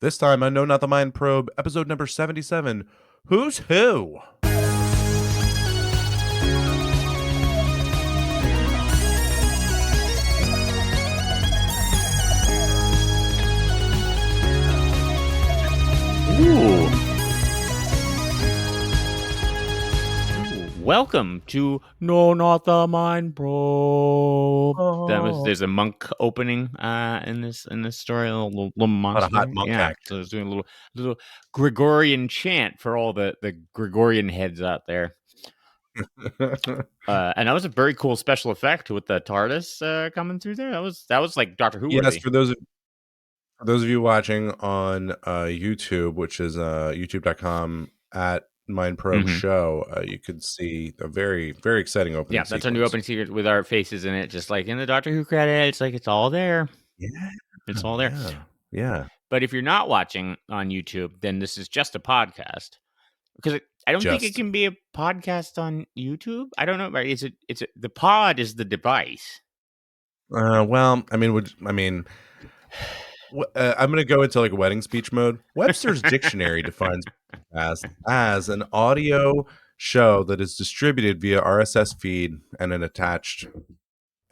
This time on No Not the Mind Probe, episode number 77, Who's Who? Ooh. Welcome to No Not the Mind Probe. There's a monk opening in this story, a little monster. What a hot monk act. So it's doing a little Gregorian chant for all the Gregorian heads out there. And that was a very cool special effect with the TARDIS coming through there. That was like Doctor Who. Yes, for those of you watching on YouTube, which is youtube.com at MindProbe Show, you could see a very, very exciting opening. Yeah, that's our new opening sequence with our faces in it, just like in the Doctor Who credits. Like it's all there. Yeah, it's all there. Yeah. But if you're not watching on YouTube, then this is just a podcast, because I don't think it can be a podcast on YouTube. I don't know. Right? The pod is the device. Well, I'm going to go into like a wedding speech mode. Webster's Dictionary defines as an audio show that is distributed via RSS feed and an attached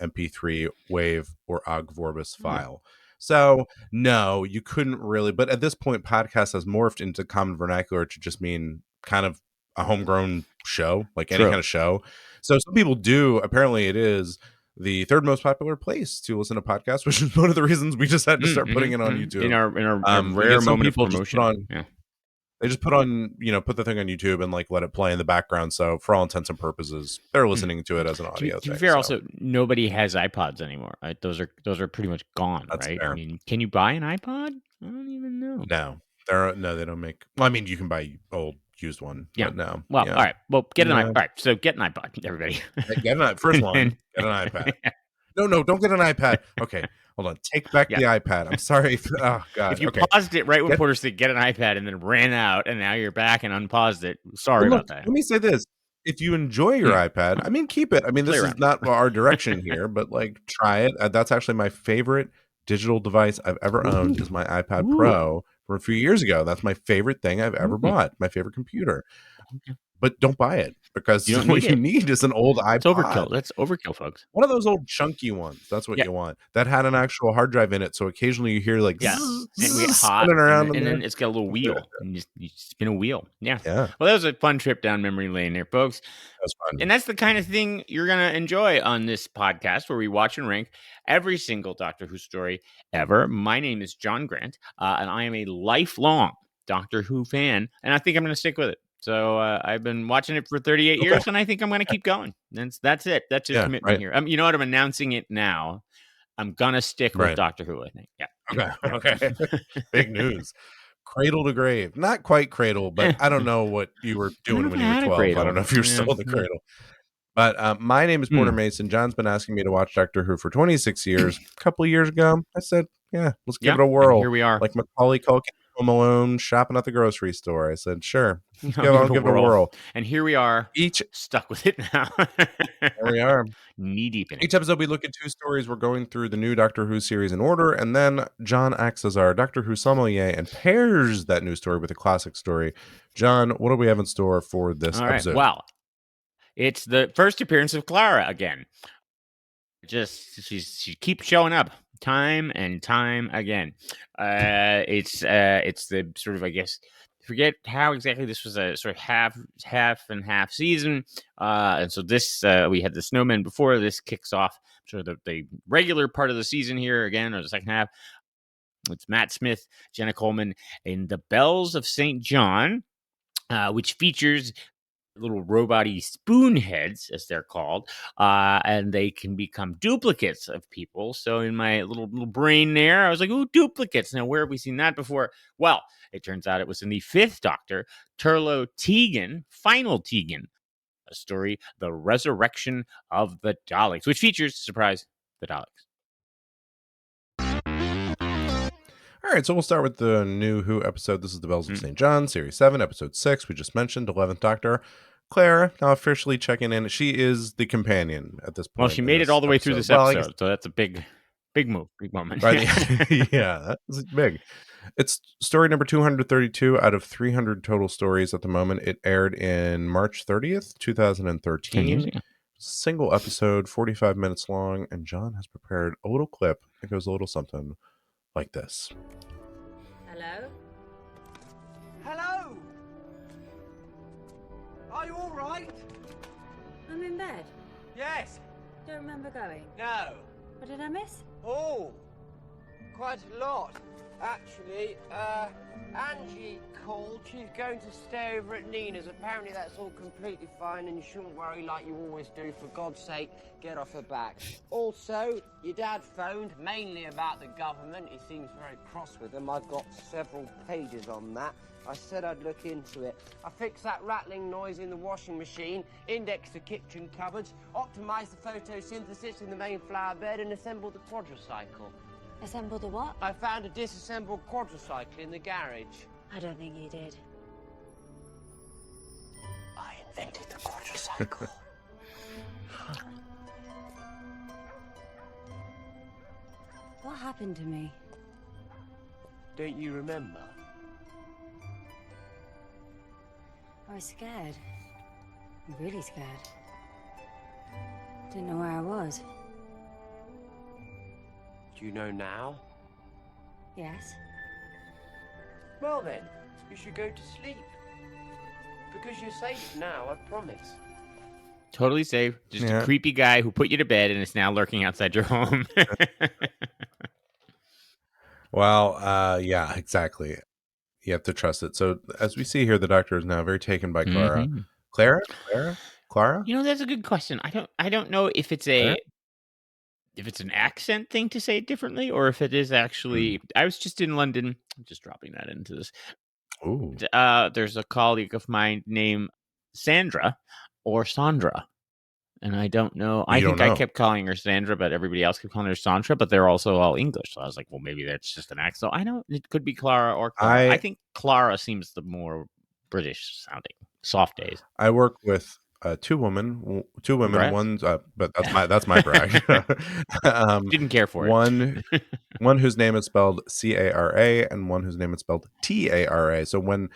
MP3, WAV, or OGG Vorbis file. So, no, you couldn't really. But at this point, podcast has morphed into common vernacular to just mean kind of a homegrown show, like any kind of show. So some people do. Apparently, it is the third most popular place to listen to podcasts, which is one of the reasons we just had to start putting it on YouTube. In our rare moment of promotion. They just put the thing on YouTube and like let it play in the background. So for all intents and purposes, they're listening to it as an audio to thing. be fair, also nobody has iPods anymore. Right? Those are pretty much gone. That's right? fair. I mean, can you buy an iPod? I don't even know. No, they don't make. Well, I mean, you can buy old used one. Yeah. But no. Well, all right. Well, get an iPod. All right. So get an iPod, everybody. Get an first one. Get an iPad. No, don't get an iPad. Okay. Hold on. Take back the iPad. I'm sorry. Oh, God. If you paused it right when Porter said get an iPad and then ran out and now you're back and unpaused it, sorry about that. Let me say this. If you enjoy your iPad, I mean, keep it. I mean, this is not our direction here, but like try it. That's actually my favorite digital device I've ever owned is my iPad Pro from a few years ago. That's my favorite thing I've ever bought, my favorite computer. But don't buy it because what you need is an old iPod. It's overkill. That's overkill, folks. One of those old chunky ones. That's what you want. That had an actual hard drive in it. So occasionally you hear like and we get hot around and then it's got a little wheel and you spin a wheel. Yeah. Well, that was a fun trip down memory lane there, folks. That was fun. And that's the kind of thing you're going to enjoy on this podcast where we watch and rank every single Doctor Who story ever. My name is John Grant, and I am a lifelong Doctor Who fan, and I think I'm going to stick with it. So I've been watching it for 38 years, and I think I'm going to keep going. That's it. That's his commitment here. You know what? I'm announcing it now. I'm going to stick with Doctor Who, I think. Yeah. Okay. Big news. Cradle to grave. Not quite cradle, but I don't know what you were doing when you were 12. I don't know if you're still in the cradle. But my name is Porter Mason. John's been asking me to watch Doctor Who for 26 years. A couple of years ago, I said, let's give it a whirl. And here we are. Like Macaulay Culkin Home Alone shopping at the grocery store. I said, sure. I'll give it a whirl. And here we are, stuck with it now. There we are. Knee deep in it. Each episode we look at two stories. We're going through the new Doctor Who series in order, and then John acts as our Doctor Who sommelier and pairs that new story with a classic story. John, what do we have in store for this episode? Well, it's the first appearance of Clara again. She keeps showing up time and time again. It's the sort of, I guess, forget how exactly this was a sort of half and half season. And so this we had the Snowmen before. This kicks off sort of the regular part of the season here again, or the second half. It's Matt Smith, Jenna Coleman in The Bells of St. John, which features little robot-y spoonheads, as they're called, and they can become duplicates of people. So in my little brain there, I was like, ooh, duplicates. Now, where have we seen that before? Well, it turns out it was in the Fifth Doctor, Turlo Tegan, Final Tegan, a story, The Resurrection of the Daleks, which features, surprise, the Daleks. All right, so we'll start with the NuWho episode. This is The Bells of St. John, Series 7, Episode 6. We just mentioned 11th Doctor. Clara, now officially checking in. She is the companion at this point. Well, she made it all the way through this episode, so that's a big move, big moment. Yeah, that was big. It's story number 232 out of 300 total stories at the moment. It aired in March 30th, 10 years 2013. ago. Single episode, 45 minutes long, and John has prepared a little clip. It goes a little something like this. Hello? Hello! Are you all right? I'm in bed. Yes. Don't remember going. No. What did I miss? Oh, quite a lot. Actually, Angie called. She's going to stay over at Nina's. Apparently that's all completely fine and you shouldn't worry like you always do. For God's sake, get off her back. Also, your dad phoned, mainly about the government. He seems very cross with them. I've got several pages on that. I said I'd look into it. I fixed that rattling noise in the washing machine, indexed the kitchen cupboards, optimised the photosynthesis in the main flower bed and assembled the quadricycle. Assemble the what? I found a disassembled quadricycle in the garage. I don't think you did. I invented the quadricycle. What happened to me? Don't you remember? I was scared. Really scared. Didn't know where I was. Do you know now? Yes. Well then, you should go to sleep. Because you're safe now, I promise. Totally safe. Just a creepy guy who put you to bed and is now lurking outside your home. Well, yeah, exactly. You have to trust it. So as we see here, the doctor is now very taken by Clara. Mm-hmm. Clara? You know, that's a good question. I don't know if it's an accent thing to say it differently, or if it is actually. I was just in London. I'm just dropping that into this. Ooh. There's a colleague of mine named Sandra or Sandra, and I don't know. I think I kept calling her Sandra, but everybody else kept calling her Sandra. But they're also all English, so I was like, well, maybe that's just an accent. So I don't. It could be Clara or Clara. I think Clara seems the more British sounding. Soft days. I work with two women. Congrats. One's but that's my brag. Didn't care for it. One whose name is spelled Cara, and one whose name is spelled Tara. So when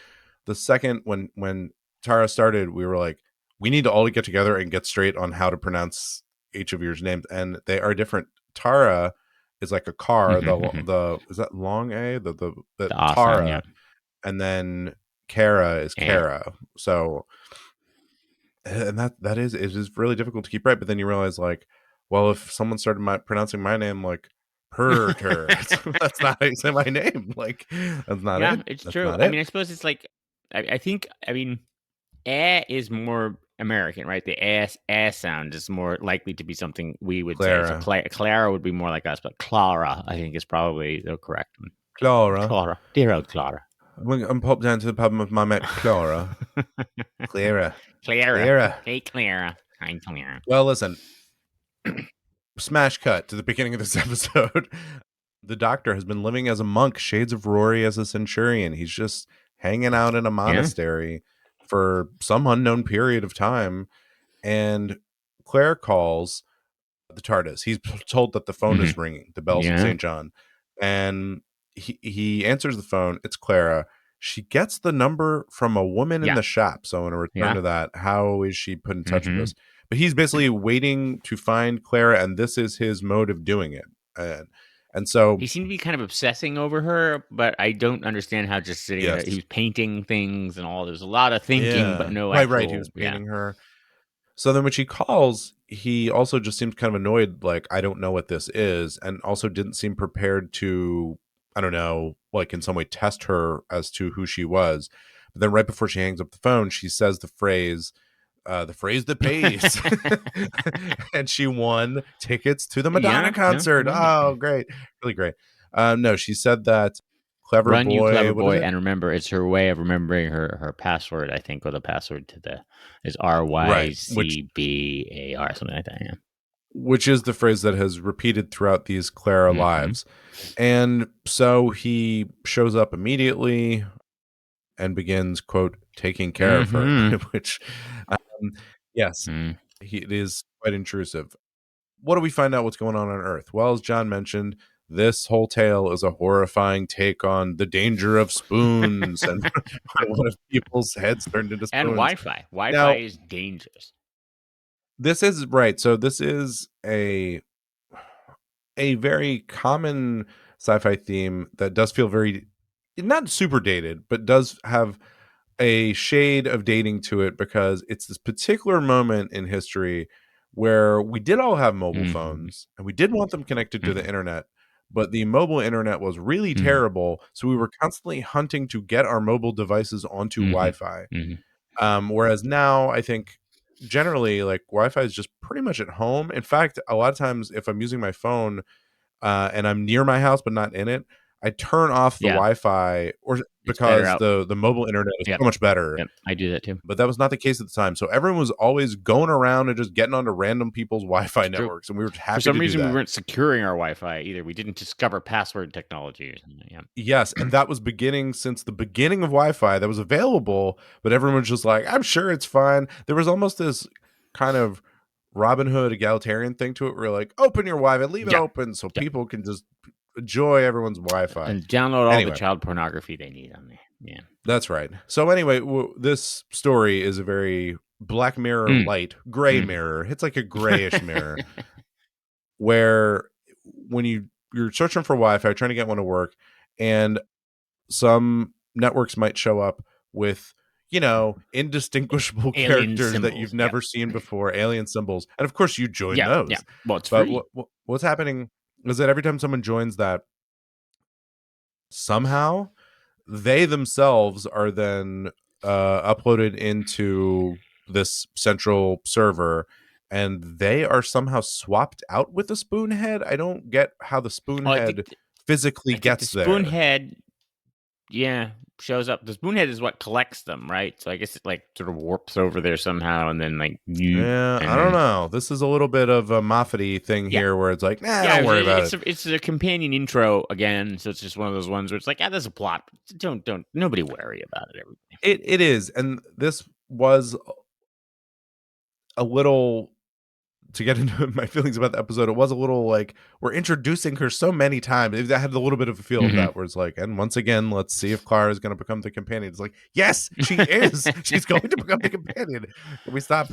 Tara started, we were like, we need to all get together and get straight on how to pronounce each of your names, and they are different. Tara is like a car. The is that long A? The Tara, yeah. And then Kara is Kara. So, and it is really difficult to keep right. But then you realize, like, well, if someone started pronouncing my name like Perter, that's not how you say my name. Like, that's not it. Yeah, it's true. I mean, I suppose it's like, I think, is more American, right? The ass sound is more likely to be something we would say. So Clara would be more like us, but Clara, I think, is probably the correct one. Clara. Dear old Clara. I'm popped down to the pub with my mate Clara. Clara. Hey, Clara. I'm Clara. Well, listen. Smash cut to the beginning of this episode. The doctor has been living as a monk, shades of Rory as a centurion. He's just hanging out in a monastery for some unknown period of time. And Claire calls the TARDIS. He's told that the phone is ringing, the bells of St. John. And he answers the phone. It's Clara. She gets the number from a woman in the shop. So in a return to that, how is she put in touch with us? But he's basically waiting to find Clara, and this is his mode of doing it. And so he seemed to be kind of obsessing over her, but I don't understand how just sitting there. He was painting things and all. There's a lot of thinking, but no actual. Right. He was painting her. So then when she calls, he also just seems kind of annoyed, like, I don't know what this is, and also didn't seem prepared to, I don't know, like in some way test her as to who she was. But then right before she hangs up the phone, she says the phrase that pays. And she won tickets to the Madonna concert. Oh, great. Really great. No, she said that clever Run, boy. You clever boy, and remember, it's her way of remembering her password, I think, or the password to is RYCBAR, something like that, which is the phrase that has repeated throughout these Clara lives. And so he shows up immediately and begins, quote, taking care of her, which, it is quite intrusive. What do we find out what's going on Earth? Well, as John mentioned, this whole tale is a horrifying take on the danger of spoons and one of people's heads turned into spoons. And Wi-Fi. Wi-Fi Now, is dangerous. this is right. So this is a very common sci-fi theme that does feel very not super dated, but does have a shade of dating to it because it's this particular moment in history where we did all have mobile Mhm. phones and we did want them connected to the Mhm. internet, but the mobile internet was really Mhm. terrible. So we were constantly hunting to get our mobile devices onto Mhm. Wi-Fi. Mhm. Whereas now I think generally like Wi-Fi is just pretty much at home. In fact, a lot of times if I'm using my phone and I'm near my house but not in it, I turn off the Yeah. Wi-Fi or It's better because out. the mobile internet is Yep. so much better. Yep. I do that too. But that was not the case at the time. So everyone was always going around and just getting onto random people's Wi-Fi It's true. networks, and we were For happy some to do reason, we that. weren't securing our Wi-Fi either. We didn't discover password technology or something. Yeah. Yes, and that was beginning since the beginning of Wi-Fi that was available, but everyone was just like, I'm sure it's fine. There was almost this kind of Robin Hood egalitarian thing to it where like, open your Wi-Fi, leave it Yeah. open so Yeah. people can just enjoy everyone's Wi-Fi. And download all Anyway. the child pornography they need on there. Yeah. That's right. So anyway, this story is a very Black Mirror light, gray mirror. It's like a grayish mirror where when you're searching for Wi-Fi, trying to get one to work, and some networks might show up with, indistinguishable Alien characters that symbols, you've yeah. never seen before, alien symbols. And of course you join Yeah. those. Yeah. Well, it's But free. what's happening is that every time someone joins that, somehow they themselves are then uploaded into this central server and they are somehow swapped out with the spoon head. I don't get how the spoon Oh, head physically I think the gets there. spoon head, shows up. The spoon head is what collects them, right? So I guess it like sort of warps over there somehow, and then like I don't know. This is a little bit of a Moffat-y thing here where it's like, don't worry about it. It's a companion intro again, so it's just one of those ones where it's like, there's a plot. Don't nobody worry about it. Everybody. It is, and this was a little. To get into my feelings about the episode, it was a little like we're introducing her so many times. I had a little bit of a feel of that where it's like, and once again, let's see if Clara is going to become the companion. It's like, yes, she is. She's going to become the companion. Can we stop?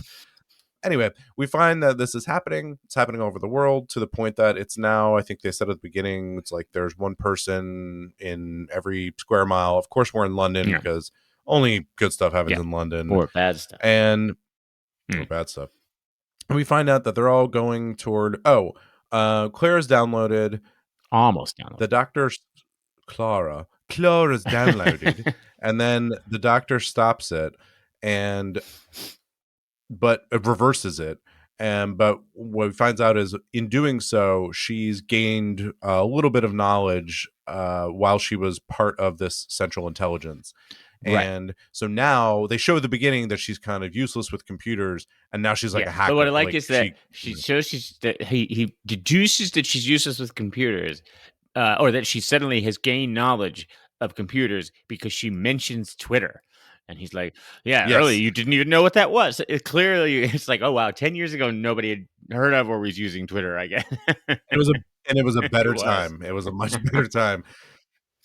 Anyway, we find that this is happening. It's happening over the world to the point that it's now, I think they said at the beginning, it's like there's one person in every square mile. Of course, we're in London because only good stuff happens in London. Or bad stuff. Or bad stuff. And we find out that they're all going toward Clara's downloaded. Almost downloaded. The doctor's Clara's downloaded. And then the doctor stops it but it reverses it. But what he finds out is in doing so, she's gained a little bit of knowledge while she was part of this central intelligence. And so now they show at the beginning that she's kind of useless with computers, and now she's like a hacker. But what I like is that he deduces that she's useless with computers, or that she suddenly has gained knowledge of computers because she mentions Twitter. And he's like, earlier you didn't even know what that was. It's like, oh wow, 10 years ago nobody had heard of or was using Twitter, I guess. It was a better time. It was a much better time.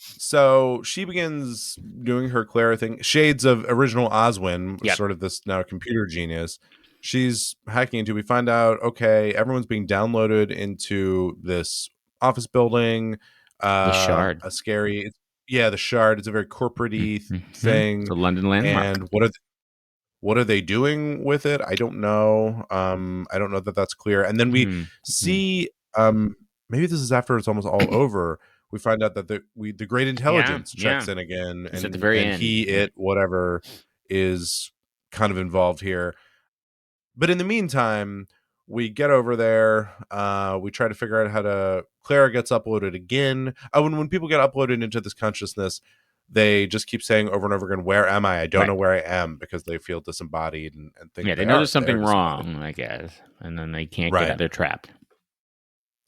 So she begins doing her Clara thing. Shades of original Oswin, sort of this now computer genius. She's hacking into. We find out, okay, everyone's being downloaded into this office building. The Shard. A scary, the Shard. It's a very corporate-y thing. It's a London landmark. And what are they doing with it? I don't know. I don't know that that's clear. And then we see, maybe this is after it's almost all over. We find out that the great intelligence checks in again, and at the very end, whatever is kind of involved here. But in the meantime, we get over there. We try to figure out how to. Clara gets uploaded again. When people get uploaded into this consciousness, they just keep saying over and over again, "Where am I? I don't know where I am," because they feel disembodied and think. Yeah, they know there's something wrong, I guess, and then they can't get out. They're trapped.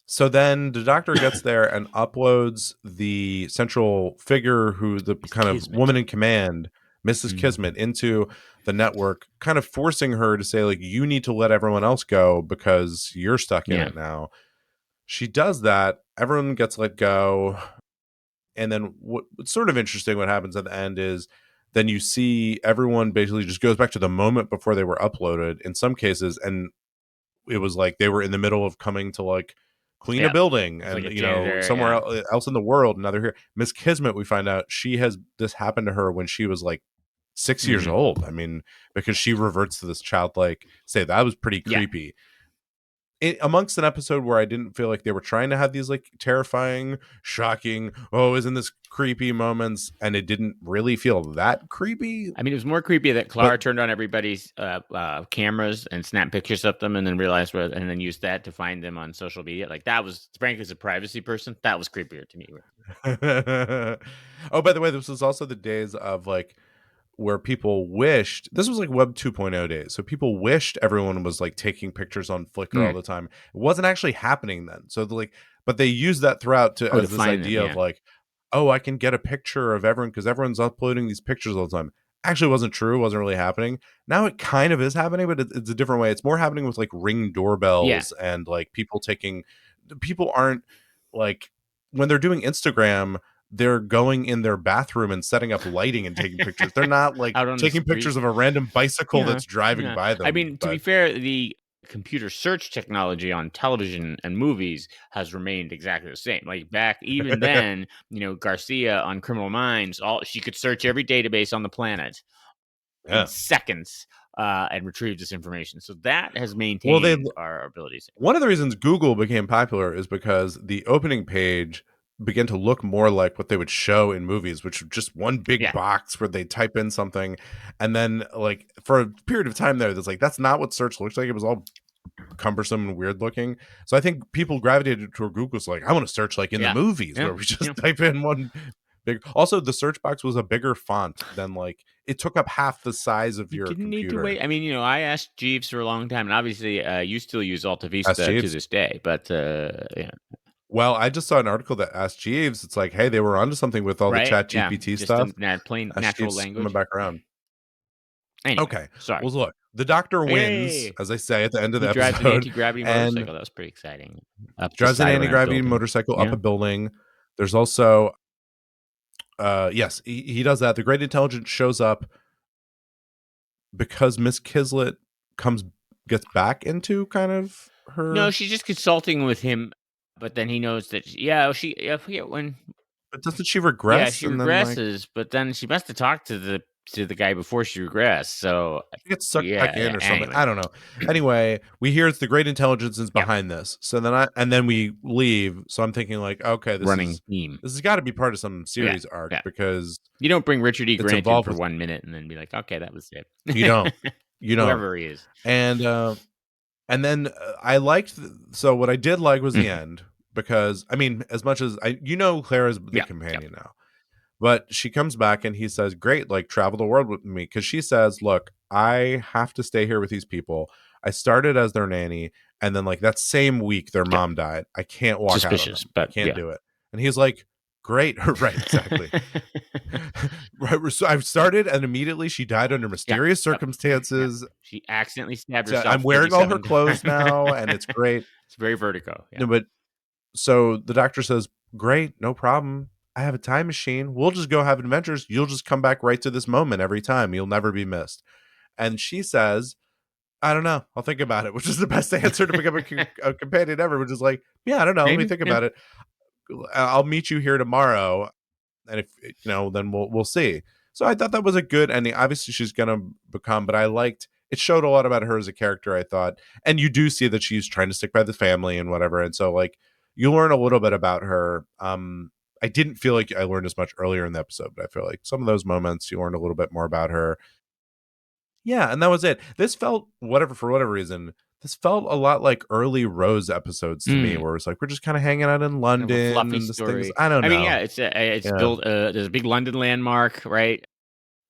So then the doctor gets there and uploads the central figure, who the kind of woman in command, Mrs. Kismet, into the network, kind of forcing her to say, like, you need to let everyone else go because you're stuck in it now. she does that. Everyone gets let go. And then what's sort of interesting, what happens at the end is then you see everyone basically just goes back to the moment before they were uploaded in some cases. And it was like they were in the middle of coming to like clean a Yeah. building It's and, like a you know, janitor, somewhere yeah. else in the world. And now they're here. Miss Kismet, we find out this happened to her when she was like 6 years Mhm. old. I mean, because she reverts to this childlike state. That was pretty Yeah. creepy. Amongst an episode where I didn't feel like they were trying to have these like terrifying, shocking, oh, isn't this creepy moments, and it didn't really feel that creepy. I mean, it was more creepy that Clara But turned on everybody's cameras and snapped pictures of them, and then realized and then used that to find them on social media. Like that was, frankly, as a privacy person, that was creepier to me. oh, by the way, this was also the days of like where people wished this was like Web 2.0 days. So people wished everyone was like taking pictures on Flickr all Mm. the time. It wasn't actually happening then. So but they used that throughout To as this find them, idea yeah. of like, oh, I can get a picture of everyone because everyone's uploading these pictures all the time. Actually wasn't true, wasn't really happening. Now it kind of is happening, but it's a different way. It's more happening with like Ring doorbells and like people aren't like when they're doing Instagram, they're going in their bathroom and setting up lighting and taking pictures. They're not like Out on the taking street. pictures of a random bicycle that's driving by them. I mean, to be fair, the computer search technology on television and movies has remained exactly the same. Like back even then, Garcia on Criminal Minds, she could search every database on the planet in Yeah. seconds and retrieve this information. So that has Well, maintained our abilities. one of the reasons Google became popular is because the opening page began to look more like what they would show in movies, which was just one big box where they type in something. And then like for a period of time there, that's not what search looks like. It was all cumbersome and weird looking. So I think people gravitated toward Google's like, I want to search like in the movies where we just type in one big. Also, the search box was a bigger font than like it took up half the size of your didn't computer. need to wait. I mean, I asked Jeeves for a long time, and obviously you still use Alta Vista to this day, but yeah. Well, I just saw an article that asked Jeeves. It's like, hey, they were onto something with all the Chat GPT stuff. Just plain Ask natural Jeeves language. coming back around. Anyway, Okay, sorry. Well, look, the Doctor wins, as I say at the end of the episode. Drives an anti-gravity motorcycle. That was pretty exciting. Drives an anti-gravity motorcycle up a building. There's also, yes, he does that. The Great Intelligence shows up because Miss Kismet gets back into kind of her. No, she's just consulting with him, but then he knows that. I forget when. But doesn't she regress? Yeah, she regresses, but then she must have talked to the guy before she regressed. So she gets sucked back in or something. Anyway. I don't know. Anyway, we hear it's the Great Intelligence is behind this. So then we leave. So I'm thinking like, okay, this has got to be part of some series arc because you don't bring Richard E. Grant in for 1 minute and then be like, okay, that was it. You don't. Whoever he is. And then I liked. So what I did like was the end. Because I mean, as much as Clara's the companion now, but she comes back and he says, "Great, like travel the world with me." Because she says, "Look, I have to stay here with these people. I started as their nanny, and then like that same week their mom died. I can't walk out of them. But I can't do it." And he's like, "Great, right, exactly." Right, so I've started, and immediately she died under mysterious circumstances. She accidentally stabbed herself. I'm wearing all her clothes now, and it's great. It's very Vertigo. No, but. So the Doctor says, "Great, no problem. I have a time machine. We'll just go have adventures. You'll just come back right to this moment every time. You'll never be missed." And she says, "I don't know. I'll think about it," which is the best answer to become a companion ever, which is like, yeah, I don't know. Let me think about it. I'll meet you here tomorrow. And if, then we'll see. So I thought that was a good ending. Obviously, she's going to become, but it showed a lot about her as a character, I thought. And you do see that she's trying to stick by the family and whatever. And so, like, you learn a little bit about her. I didn't feel like I learned as much earlier in the episode, but I feel like some of those moments you learned a little bit more about her. Yeah, and that was it. This felt, for whatever reason, this felt a lot like early Rose episodes to me, where it's like we're just kind of hanging out in London. Kind of a fluffy story. I don't know. I mean, yeah, it's built. There's a big London landmark, right?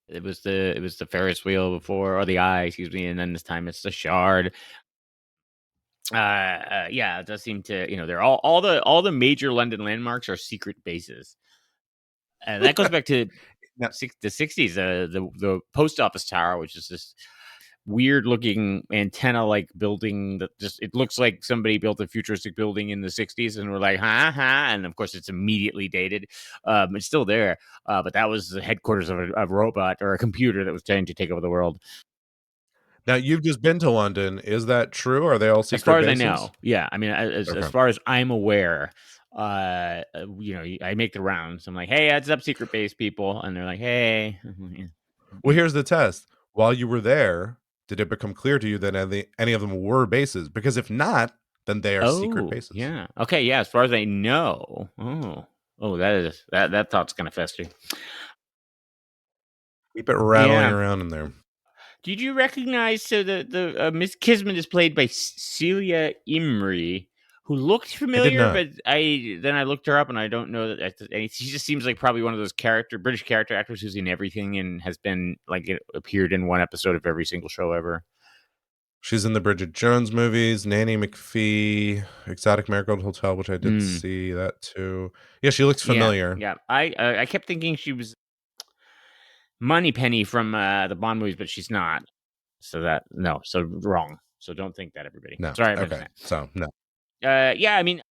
It was the Ferris wheel before, or the Eye, excuse me, and then this time it's the Shard. Yeah, it does seem to, they're all the major London landmarks are secret bases, and that goes back to the 60s. The post office tower, which is this weird looking antenna like building that just it looks like somebody built a futuristic building in the 60s and we're like and of course it's immediately dated. It's still there, but that was the headquarters of a robot or a computer that was trying to take over the world. Now, you've just been to London. Is that true? Are they all As secret far as I bases? know, yeah. I mean, as Okay. far as I'm aware, I make the rounds. I'm like, hey, it's up secret base people, and they're like, hey. Well, here's the test. While you were there, did it become clear to you that any of them were bases? Because if not, then they are secret bases. Yeah. Okay. Yeah. As far as I know. Oh, that thought's kind of fester. Keep it rattling around in there. Did you recognize the Miss Kismet is played by Celia Imrie, who looked familiar, but I looked her up and I don't know that she just seems like probably one of those British character actors who's in everything and has been like appeared in one episode of every single show ever. She's in the Bridget Jones movies, Nanny McPhee, Exotic Marigold Hotel, which I did see that too. Yeah, she looks familiar. Yeah. I kept thinking she was Moneypenny from the Bond movies, but she's not. So wrong. So don't think that, everybody. No. Sorry. Okay. So no. Yeah, I mean,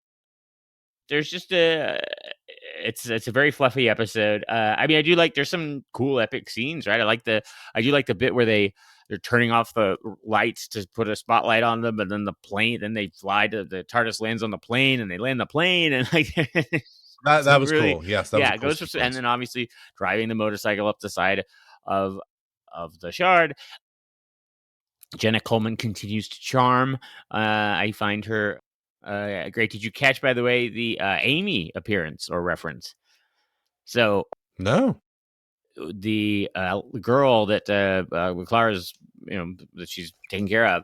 there's just it's a very fluffy episode. I mean, I do like there's some cool epic scenes, right? I do like the bit where they're turning off the lights to put a spotlight on them, but then then they fly to the TARDIS lands on the plane and they land the plane and like that was really cool. Yes, that was cool sequence. And then obviously driving the motorcycle up the side of the shard. Jenna Coleman continues to charm. I find her great. Did you catch, by the way, the Amy appearance or reference? So no, the girl that Clara's, that she's taking care of,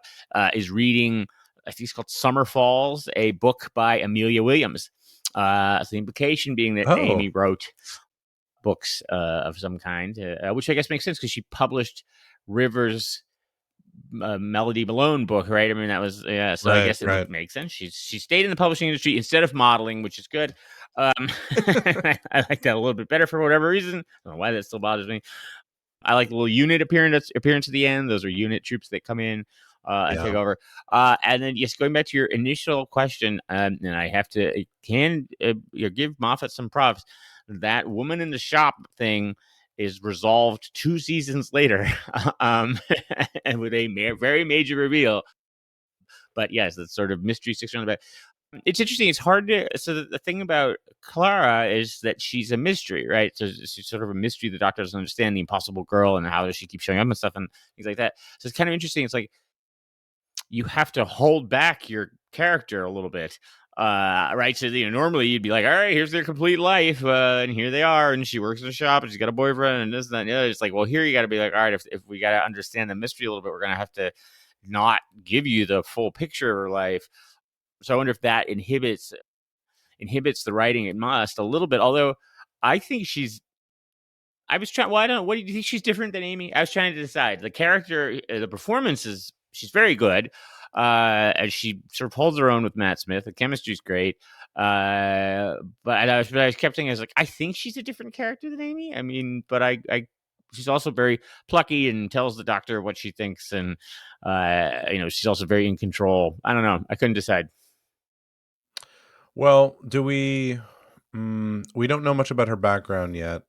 is reading. I think it's called Summer Falls, a book by Amelia Williams. So the implication being that Amy wrote books of some kind, which I guess makes sense because she published Rivers' Melody Malone book, right? I mean, that was so I guess it would make sense. She stayed in the publishing industry instead of modeling, which is good. I like that a little bit better for whatever reason. I don't know why that still bothers me. I like the little unit appearance at the end. Those are unit troops that come in and take over. And then yes, going back to your initial question, and I have to give Moffat some props. That woman in the shop thing is resolved 2 seasons later, and with a very major reveal. But yes, that sort of mystery sticks around the back. It's interesting. It's hard to. So the thing about Clara is that she's a mystery, right? So she's sort of a mystery. The Doctor doesn't understand, the impossible girl, and how does she keep showing up and stuff and things like that. So it's kind of interesting. It's like you have to hold back your character a little bit. Right. So, normally you'd be like, all right, here's their complete life. And here they are. And she works in a shop and she's got a boyfriend and this and that. And the other. It's like, well, here you got to be like, all right, if we got to understand the mystery a little bit, we're going to have to not give you the full picture of her life. So I wonder if that inhibits the writing. It must a little bit. Although I think I was trying. Well, I don't know. What do you think she's different than Amy? I was trying to decide. The character, the performances, she's very good. As she sort of holds her own with Matt Smith. The chemistry's great. But I kept thinking, I was like, I think she's a different character than Amy. I mean, but she's also very plucky and tells the Doctor what she thinks. And, she's also very in control. I don't know. I couldn't decide. Well, we don't know much about her background yet.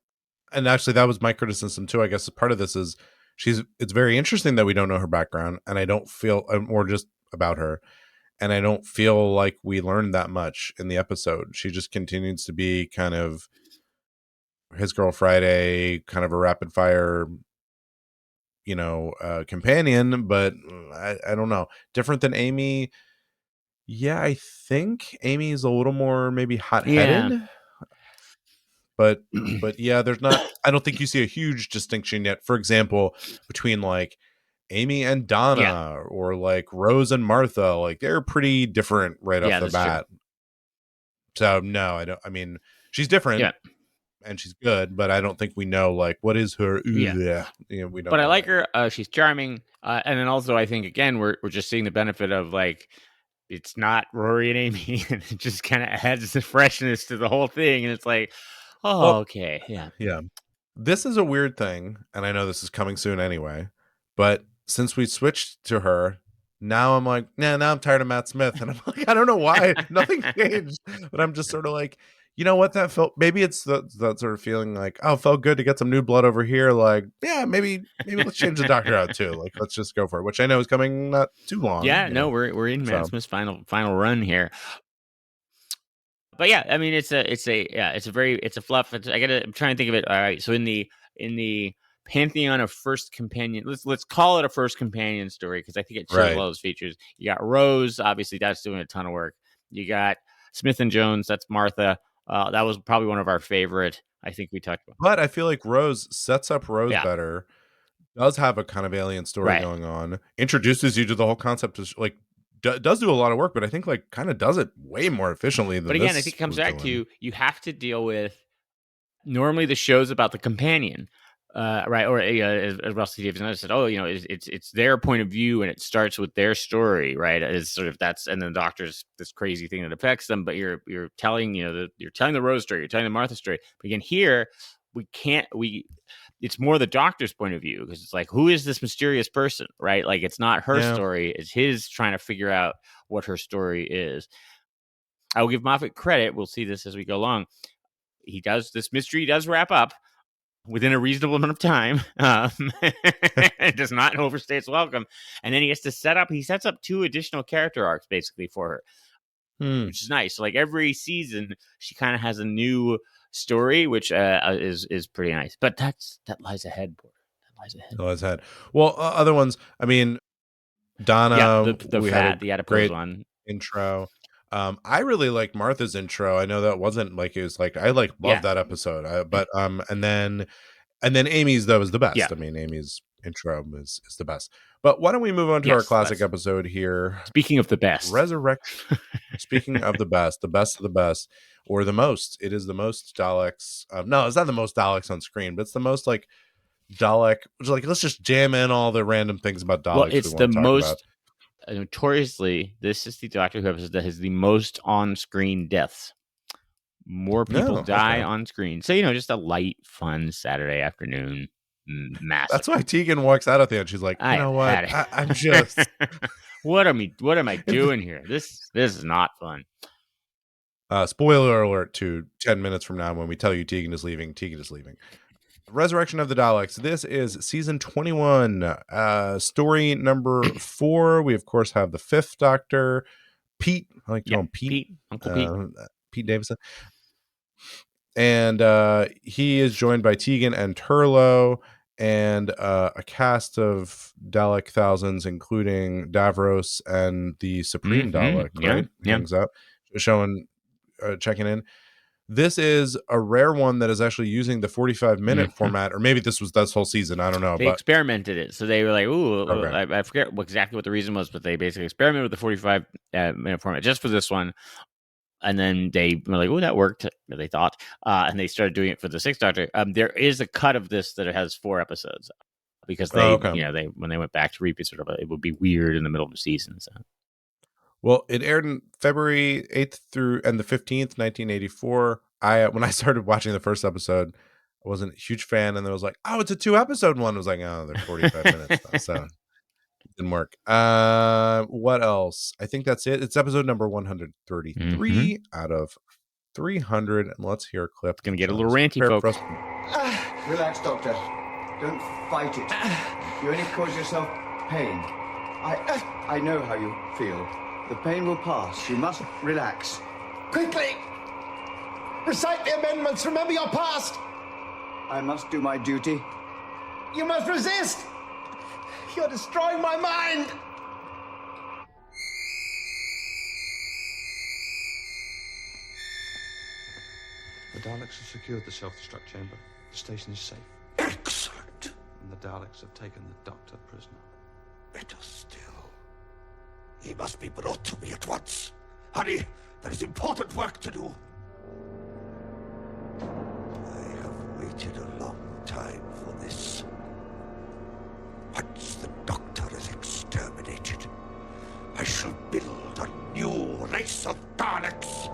And actually, that was my criticism too. I guess part of this is it's very interesting that we don't know her background, and I don't feel, or just about her, and I don't feel like we learned that much in the episode. She just continues to be kind of his girl Friday, kind of a rapid fire, companion, but I don't know. Different than Amy. Yeah, I think Amy is a little more maybe hot-headed. Yeah. But yeah, there's not. I don't think you see a huge distinction yet. For example, between like Amy and Donna, or like Rose and Martha, like they're pretty different right off the bat. True. So no, I don't. I mean, she's different, and she's good, but I don't think we know like what is her. We don't. But I like her. She's charming, and then also I think again we're just seeing the benefit of like. It's not Rory and Amy, and it just kind of adds the freshness to the whole thing, and it's like. Oh, okay. Yeah. Yeah. This is a weird thing, and I know this is coming soon anyway, but since we switched to her, now I'm like, nah, now I'm tired of Matt Smith. And I'm like, I don't know why. Nothing changed. But I'm just sort of like, you know what that felt? Maybe it's that sort of feeling like, oh, it felt good to get some new blood over here. Like, yeah, maybe let's change the doctor out too. Like, let's just go for it, which I know is coming not too long. Yeah, no, we're in Matt Smith's final run here. But yeah, I mean, it's a fluff. I'm trying to think of it. All right, so in the pantheon of first companion, let's call it a first companion story because I think it shows all those features. You got Rose, obviously that's doing a ton of work. You got Smith and Jones, that's Martha. That was probably one of our favorite. I think we talked about. But I feel like Rose sets up Rose better. Does have a kind of alien story going on. Introduces you to the whole concept of like. Does do a lot of work, but I think like kind of does it way more efficiently than. But again, I think it comes back to you have to deal with. Normally, the show's about the companion, right? Or as Russell Davidson said, it's their point of view, and it starts with their story, right? It's sort of and then the doctor's this crazy thing that affects them. But you're telling you're telling the Rose story, you're telling the Martha story. But again, here it's more the doctor's point of view because it's like, who is this mysterious person, right? Like, it's not her story. It's his trying to figure out what her story is. I will give Moffat credit. We'll see this as we go along. This mystery does wrap up within a reasonable amount of time. It does not overstay its welcome. And then he sets up 2 additional character arcs basically for her, which is nice. So like every season, she kind of has a new story, which is pretty nice, but that lies ahead. That lies ahead. Well, other ones. I mean, Donna. The adipose one intro. I really liked Martha's intro. I know that wasn't like it was like I loved that episode. And then Amy's though is the best. I mean, Amy's intro is the best. But why don't we move on to our classic episode here? Speaking of the best, Resurrection. Speaking of the best of the best, or the most. It is the most Daleks. No, it's not the most Daleks on screen, but it's the most like Dalek. Like, let's just jam in all the random things about Daleks. Well, it's the most. Notoriously, this is the Doctor Who episode that has the most on-screen deaths. More people die on screen. So, just a light, fun Saturday afternoon massacre. That's why Tegan walks out at the end. She's like, you know what? I'm just... What am I doing here? This is not fun. Spoiler alert to 10 minutes from now when we tell you Tegan is leaving. Resurrection of the Daleks. This is season 21, story number 4. We of course have the 5th Doctor, Pete. I like to call him Pete. Uncle Pete. Pete Davidson. And he is joined by Tegan and Turlo and a cast of Dalek thousands, including Davros and the Supreme Dalek. Right? Hangs out, checking in. This is a rare one that is actually using the 45-minute format, or maybe this whole season. I don't know. They experimented it. So they were like, I forget exactly what the reason was, but they basically experimented with the 45-minute format just for this one. And then they were like, that worked, they thought. And they started doing it for the 6th Doctor. There is a cut of this that has 4 episodes because they when they went back to repeat, it would be weird in the middle of the season. So. Well, it aired in February 8th through the 15th, 1984. When I started watching the first episode, I wasn't a huge fan, and then I was like, it's a 2-episode one. I was like, they're 45 minutes, so it didn't work. What else? I think that's it. It's episode number 133 out of 300, and let's hear a clip. It's gonna get a little ranty, folks. Relax, Doctor. Don't fight it. You only cause yourself pain. I know how you feel. The pain will pass. You must relax. Quickly! Recite the amendments. Remember your past. I must do my duty. You must resist. You're destroying my mind. The Daleks have secured the self-destruct chamber. The station is safe. Excellent. And the Daleks have taken the Doctor prisoner. Better still. He must be brought to me at once. Hurry, there is important work to do. I have waited a long time for this. Once the Doctor is exterminated, I shall build a new race of Daleks.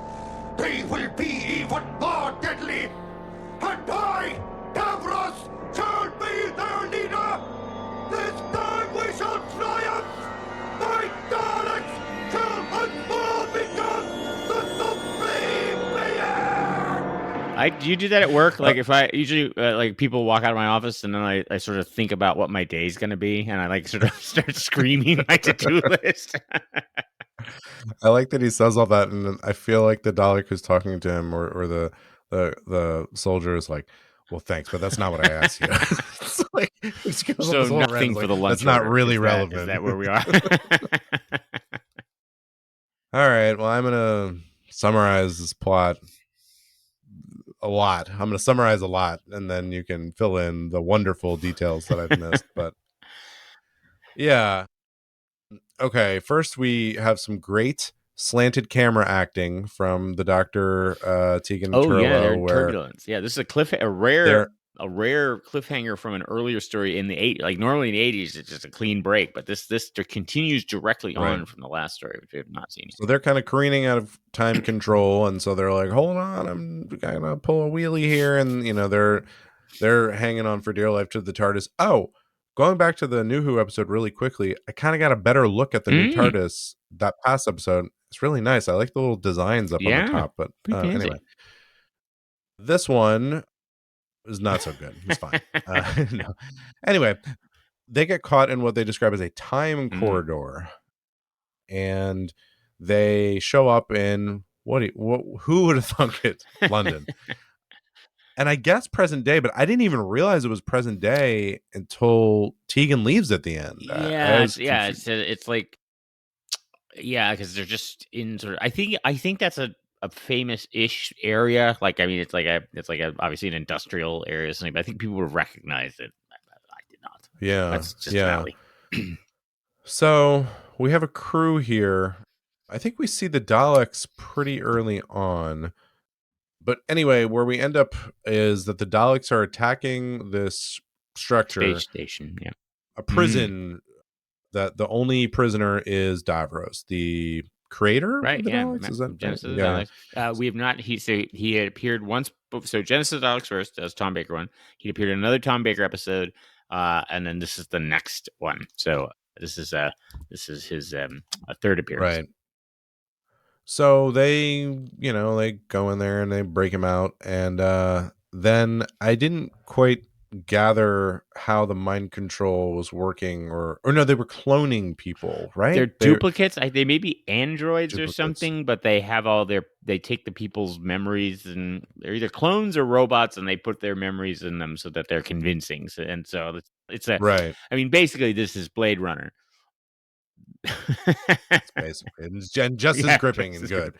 They will be even more deadly. And I, Davros, shall be their leader. This time we shall Do you do that at work? Like if I usually like people walk out of my office and then I sort of think about what my day's going to be and I like sort of start screaming my to-do list. I like that he says all that, and I feel like the Dalek who's talking to him, or the soldier is like, "Well, thanks, but that's not what I asked you." It's like, it just goes on So this whole rant. nothing It's for like, the lunch that's not order. really Is relevant. that where we are? All right. Well, I'm gonna summarize this plot a lot. I'm gonna summarize a lot, and then you can fill in the wonderful details that I've missed. But yeah. Okay, first we have some great slanted camera acting from the Doctor, Tegan Oh yeah, Turlow, they're where turbulence. Yeah, this is a rare cliffhanger from an earlier story in the 80s. Like normally in the 80s, it's just a clean break, but this continues directly Right. on from the last story, which we have not seen. So they're kind of careening out of time control, and so they're like, "Hold on, I'm gonna pull a wheelie here," and they're hanging on for dear life to the TARDIS. Oh, going back to the NuWho episode really quickly, I kind of got a better look at the new TARDIS that past episode. It's really nice. I like the little designs up on the top, but anyway, this one is not so good. It's fine. No. Anyway, they get caught in what they describe as a time corridor, and they show up in who would have thunk it? London. And I guess present day, but I didn't even realize it was present day until Tegan leaves at the end. It's like because they're just in sort of. I think that's a famous-ish area. Like I mean, it's like obviously an industrial area or something. But I think people would have recognized it. I did not. Yeah, that's just Valley. So we have a crew here. I think we see the Daleks pretty early on. But anyway, where we end up is that the Daleks are attacking this structure. Space station, yeah. A prison that the only prisoner is Davros, the creator of the Daleks? Is that Genesis of the Daleks. We have not... He had appeared once... So Genesis of the Daleks first, as Tom Baker one. He appeared in another Tom Baker episode, and then this is the next one. So this is his third appearance. Right. So they go in there and they break him out, and then I didn't quite gather how the mind control was working, or no, they were cloning people, right? They're duplicates. They may be androids or something, but they have they take the people's memories, and they're either clones or robots, and they put their memories in them so that they're convincing. And so it's a right. I mean, basically, this is Blade Runner. It's basically and just as gripping and good.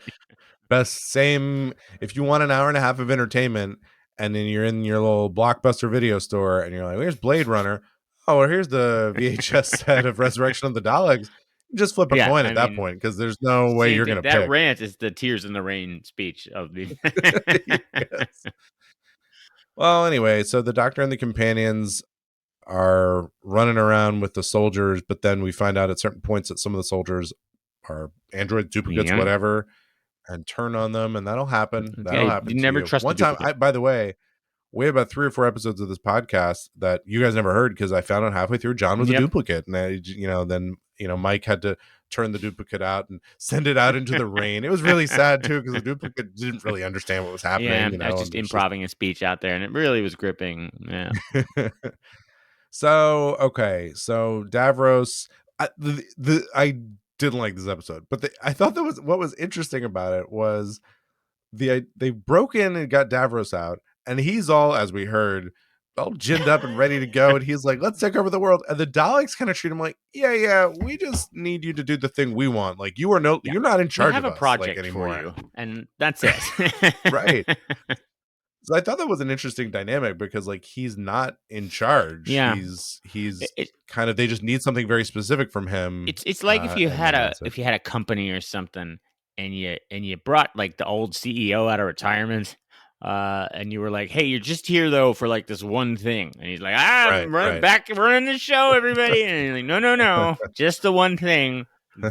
Best same. If you want an hour and a half of entertainment, and then you're in your little Blockbuster video store, and you're like, "Where's Blade Runner?" Oh, well, here's the VHS set of Resurrection of the Daleks. Just flip a coin at that point, because there's no way you're going to pick. That rant is the Tears in the Rain speech of the. Yes. Well, anyway, so the Doctor and the companions are running around with the soldiers, but then we find out at certain points that some of the soldiers are android duplicates, whatever, and turn on them, and that'll happen. That'll happen. You never trust one time. By the way, we had about 3 or 4 episodes of this podcast that you guys never heard, because I found out halfway through John was a duplicate, and then Mike had to turn the duplicate out and send it out into the rain. It was really sad too, because the duplicate didn't really understand what was happening. I was just improving a speech out there, and it really was gripping. Yeah. So Davros, I didn't like this episode, but I thought that was what was interesting about it was they broke in and got Davros out, and he's all, as we heard, all ginned up and ready to go, and he's like, "Let's take over the world." And the Daleks kind of treat him like, "Yeah, we just need you to do the thing we want. Like you're not in charge. We have of a us, project anymore, for you, and that's it." Right. So I thought that was an interesting dynamic, because he's not in charge. Yeah. He's kind of, they just need something very specific from him. It's like if you had a company or something, and you brought like the old CEO out of retirement, and you were like, "Hey, you're just here though for like this one thing," and he's like, "I'm back running the show, everybody," and you're like, "No, just the one thing."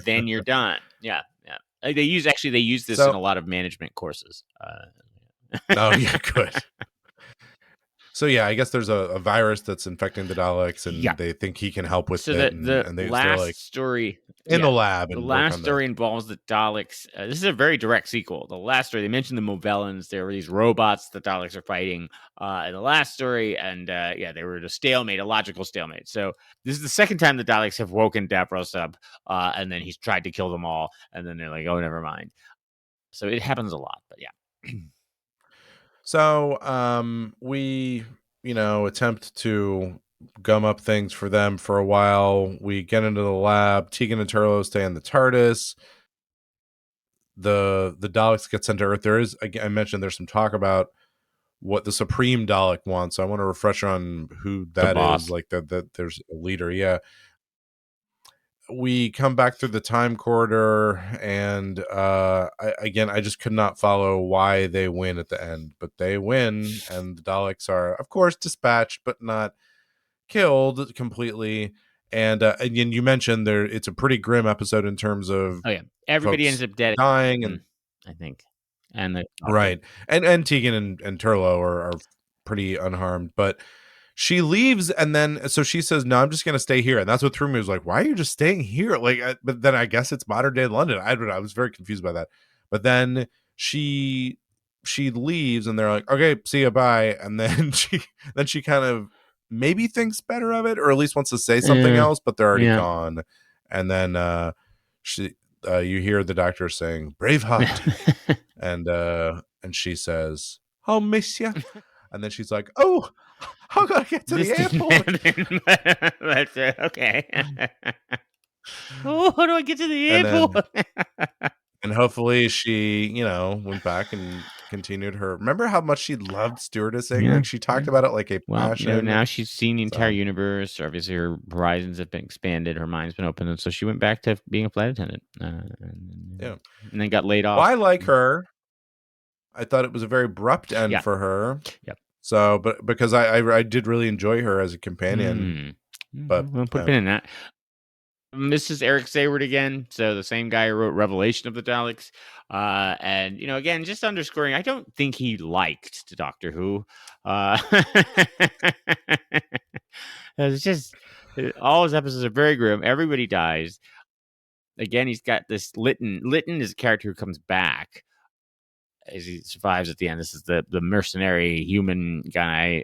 Then you're done. Yeah. They use this in a lot of management courses. Oh yeah, good. So yeah, I guess there's a virus that's infecting the Daleks, and they think he can help with it. The last story in Yeah. the lab The and work last on story this. involves the Daleks. This is a very direct sequel. The last story, they mentioned the Movellans. There were these robots the Daleks are fighting in the last story. And yeah, they were at a stalemate, a logical stalemate. So this is the second time the Daleks have woken Davros up. And then he's tried to kill them all. And then they're like, oh, never mind. So it happens a lot. But yeah. So we, attempt to gum up things for them for a while. We get into the lab. Tegan and Turlo stay in the TARDIS. The Daleks get sent to Earth. There is, again, I mentioned there's some talk about what the Supreme Dalek wants. I want to refresh on who that boss. is. Like that there's a leader. Yeah. We come back through the time corridor, and I just could not follow why they win at the end, but they win, and the Daleks are, of course, dispatched, but not killed completely. And again, you mentioned there, it's a pretty grim episode in terms of Oh, yeah. Everybody folks ends up dead. dying, and I think. And the right, and Tegan and Turlo are pretty unharmed, but she leaves, and then so she says, "No, I'm just gonna stay here." And that's what threw me. Was like, "Why are you just staying here?" Like, but then I guess it's modern day London. I don't know. I was very confused by that. But then she leaves, and they're like, "Okay, see you, bye." And then she kind of maybe thinks better of it, or at least wants to say something else, but they're already gone. And then you hear the doctor saying, "Braveheart," and she says, "I'll miss you." And then she's like, "Oh, how gotta get to the airport?" That's okay. Oh, how do I get to the And then, airport? and hopefully she, went back and continued her. Remember how much she loved stewardessing? Yeah, Like she talked about it like a Well, passion. now she's seen the entire So- universe. Obviously, her horizons have been expanded. Her mind's been opened, and so she went back to being a flight attendant. Yeah. And then got laid off. Well, I like her. I thought it was a very abrupt end Yeah. for her. Yep. So, but because I did really enjoy her as a companion. But we'll put a pin in that. This is Eric Sayward again, so the same guy who wrote Revelation of the Daleks. And, again, just underscoring, I don't think he liked Doctor Who. It's just, all his episodes are very grim. Everybody dies. Again, he's got this Lytton. Lytton is a character who comes back as he survives at the end. This is the mercenary human guy.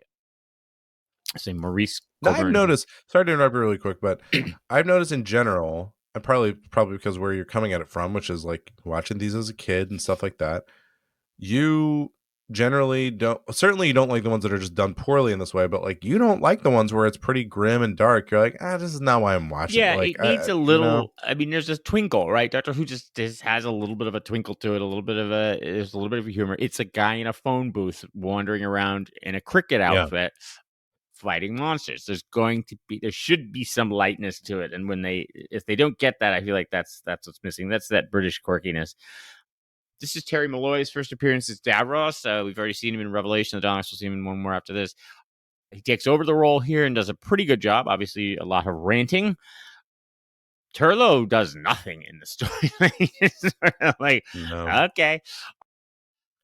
Say Maurice. Now, I've Colburn. noticed, sorry to interrupt you really quick, but I've noticed in general, and probably because where you're coming at it from, which is like watching these as a kid and stuff like that, you generally certainly you don't like the ones that are just done poorly in this way, but like you don't like the ones where it's pretty grim and dark. You're like, this is not why I'm watching. Yeah, Like, it needs a little. I mean, there's a twinkle, right? Doctor Who just has a little bit of a twinkle to it, there's a little bit of humor. It's a guy in a phone booth wandering around in a cricket outfit, fighting monsters. There should be some lightness to it, and if they don't get that, I feel like that's what's missing. That's that British quirkiness. This is Terry Malloy's first appearance as Davros. We've already seen him in Revelation of the Daleks. We'll see him in one more after this. He takes over the role here and does a pretty good job. Obviously, a lot of ranting. Turlo does nothing in the story. It's sort of like, okay.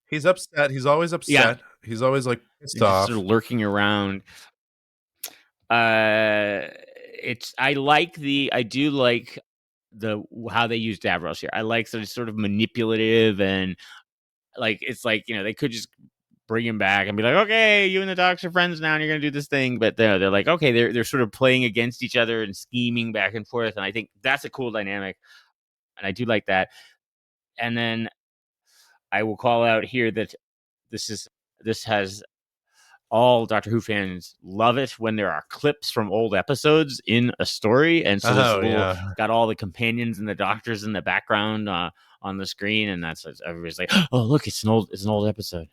He's upset. He's always upset. Yeah. He's always like pissed He's off. sort of lurking around. I do like how they use Davros here. I like that it's sort of manipulative and like it's like they could just bring him back and be like, okay, you and the Docs are friends now, and you're gonna do this thing. But they're like, okay, they're sort of playing against each other and scheming back and forth, and I think that's a cool dynamic, and I do like that. And then I will call out here that this has all Doctor Who fans love it when there are clips from old episodes in a story, and so got all the companions and the doctors in the background on the screen, and that's everybody's like, oh look, it's an old episode.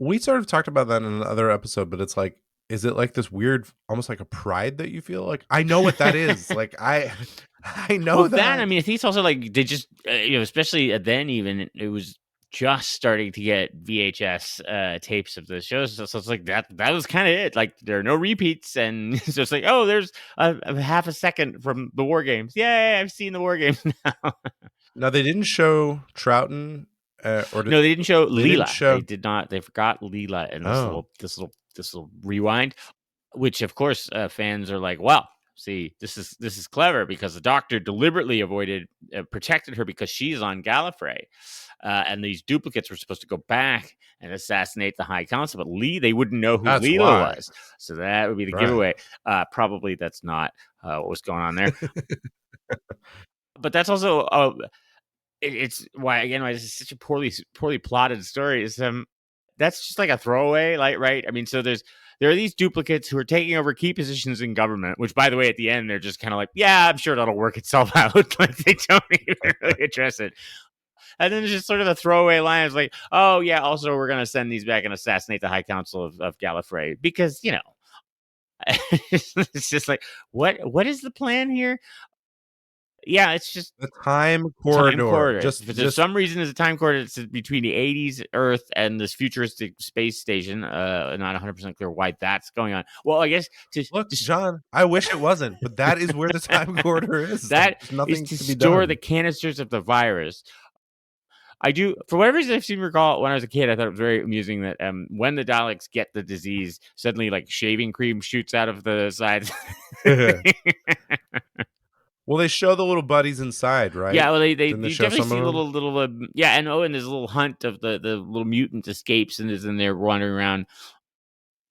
We sort of talked about that in another episode, but it's like, is it like this weird, almost like a pride that you feel like I know what that is? Like I know that. I mean, I think it's also like they just especially then even it was just starting to get VHS tapes of the shows, so it's like that was kind of it. Like there are no repeats, and so it's like, oh, there's a half a second from the War Games. Yay, I've seen the War Games now. Now they didn't show Troughton, no, they didn't show Leela. They did not. They forgot Leela in this little rewind, which of course fans are like, well, see, this is clever because the Doctor deliberately protected her because she's on Gallifrey, and these duplicates were supposed to go back and assassinate the High Council, but they wouldn't know who That's Leela why. was, so that would be the Right. giveaway. Probably that's not what was going on there, but that's also it's why this is such a poorly plotted story. Is that's just like a throwaway, like, right? I mean, so there are these duplicates who are taking over key positions in government, which, by the way, at the end, they're just kind of like, yeah, I'm sure that'll work itself out. Like, they don't even really address it. And then there's just sort of a throwaway line. It's like, oh, yeah, also, we're going to send these back and assassinate the High Council of Gallifrey because, it's just like, what is the plan here? Yeah, it's just the time corridor. For some reason, there's a time corridor. It's between the 80s Earth and this futuristic space station. Not 100% clear why that's going on. Well, I guess look, John, I wish it wasn't, but that is where the time corridor is. That There's nothing is to be store done. the canisters of the virus. I do, for whatever reason, I seem to recall when I was a kid, I thought it was very amusing that when the Daleks get the disease, suddenly like shaving cream shoots out of the sides. Well, they show the little buddies inside, right? Yeah, well, you show definitely some see of them? little and there's a little hunt of the little mutant escapes and is in there wandering around.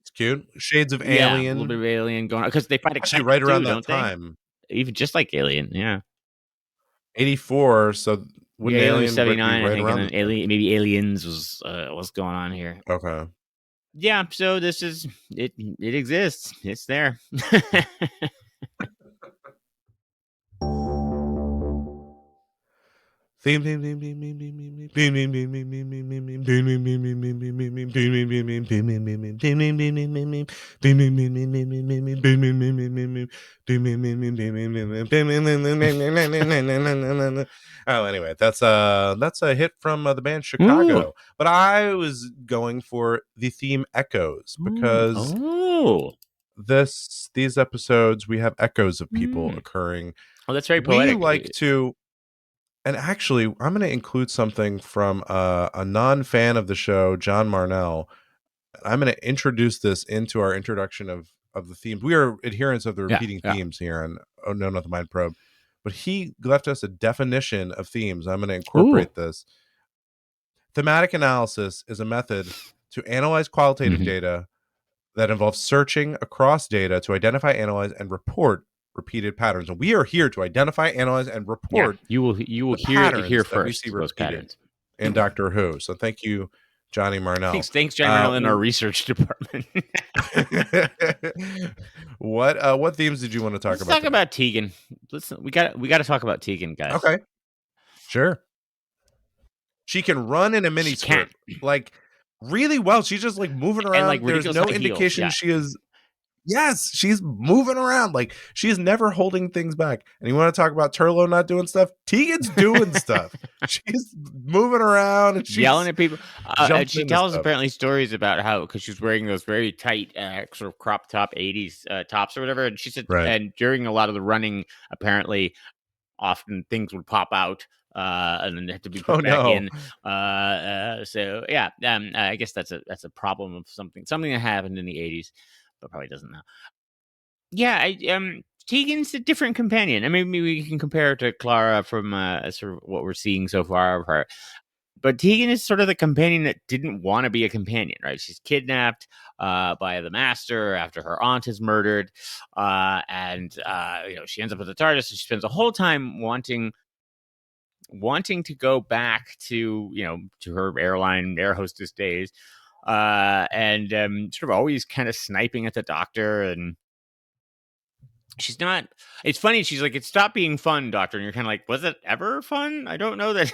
It's cute. Shades of Yeah, a Alien. little bit of Alien going on because they find a Actually, cat right around too, that don't time. they? Even just like Alien, yeah. 84, so wouldn't Alien Alien was 79, be right I think, around and then maybe Aliens was what's going on here. Okay. Yeah, so this is it exists. It's there. Oh, anyway, that's a hit from the band Chicago. But I was going for the theme Echoes because these episodes we have echoes of people occurring. Oh, that's very poetic. We like to. And actually, I'm going to include something from a non-fan of the show, John Marnell. I'm going to introduce this into our introduction of the themes. We are adherents of the repeating themes here on Oh No, Not the Mind Probe. But he left us a definition of themes. I'm going to incorporate this. Thematic analysis is a method to analyze qualitative data that involves searching across data to identify, analyze, and report repeated patterns. And we are here to identify, analyze, and report. You will hear it here first. We see those patterns in Doctor Who. So thank you, Johnny Marnell. Thanks, Johnny Marnell, in our research department. What themes did you want to talk about? Let's talk about Tegan. Listen, we got to talk about Tegan, guys. Okay, sure. She can run in a mini skirt, like really well. She's just like moving around. And, like, there's no indication she is. Yes, she's moving around. Like, she is never holding things back. And you want to talk about Turlo not doing stuff? Tegan's doing stuff. She's moving around and she's yelling at people. She tells apparently stories about how, because she's wearing those very tight sort of crop top 80s tops or whatever. And she said, and during a lot of the running, apparently, often things would pop out. And then they have to be put back in. So yeah, I guess that's a problem of something that happened in the 80s. But probably doesn't now. Yeah, Tegan's a different companion. I mean, maybe we can compare her to Clara from sort of what we're seeing so far of her. But Tegan is sort of the companion that didn't want to be a companion, right? She's kidnapped by the Master after her aunt is murdered, and she ends up with the TARDIS. And she spends the whole time wanting to go back to her air hostess days. And sort of always kind of sniping at the Doctor, and she's not. It's funny. She's like, "It stopped being fun, Doctor," and you're kind of like, "Was it ever fun? I don't know that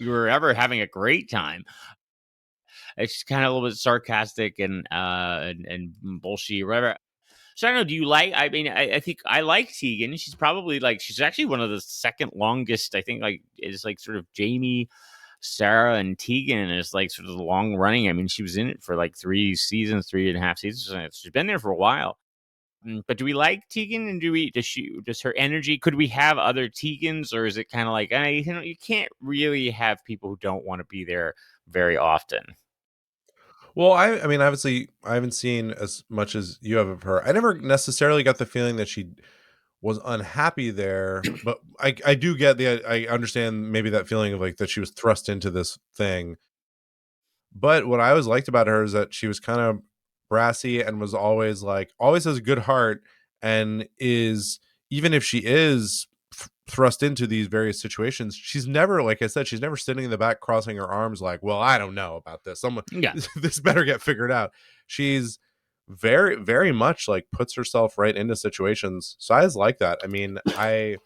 you were ever having a great time." It's kind of a little bit sarcastic and bullshit or whatever. So I don't know. Do you like? I mean, I think I like Tegan. She's probably she's actually one of the second longest. I think is sort of Jamie, Sarah, and Tegan is sort of the long running. I mean, she was in it for 3 seasons, 3.5 seasons. She's been there for a while. But do we like Tegan? And does her energy? Could we have other Tegans, or is it kind of you can't really have people who don't want to be there very often? Well, I mean, obviously, I haven't seen as much as you have of her. I never necessarily got the feeling that she was unhappy there, but I do get I understand maybe that feeling of like that she was thrust into this thing. But what I always liked about her is that she was kind of brassy and was always like always has a good heart and is even if she is thrust into these various situations, she's never, like I said, she's never sitting in the back crossing her arms like, well, I don't know about this. Someone Yeah. this better get figured out. She's very, very much like puts herself right into situations. So I just like that. I mean, I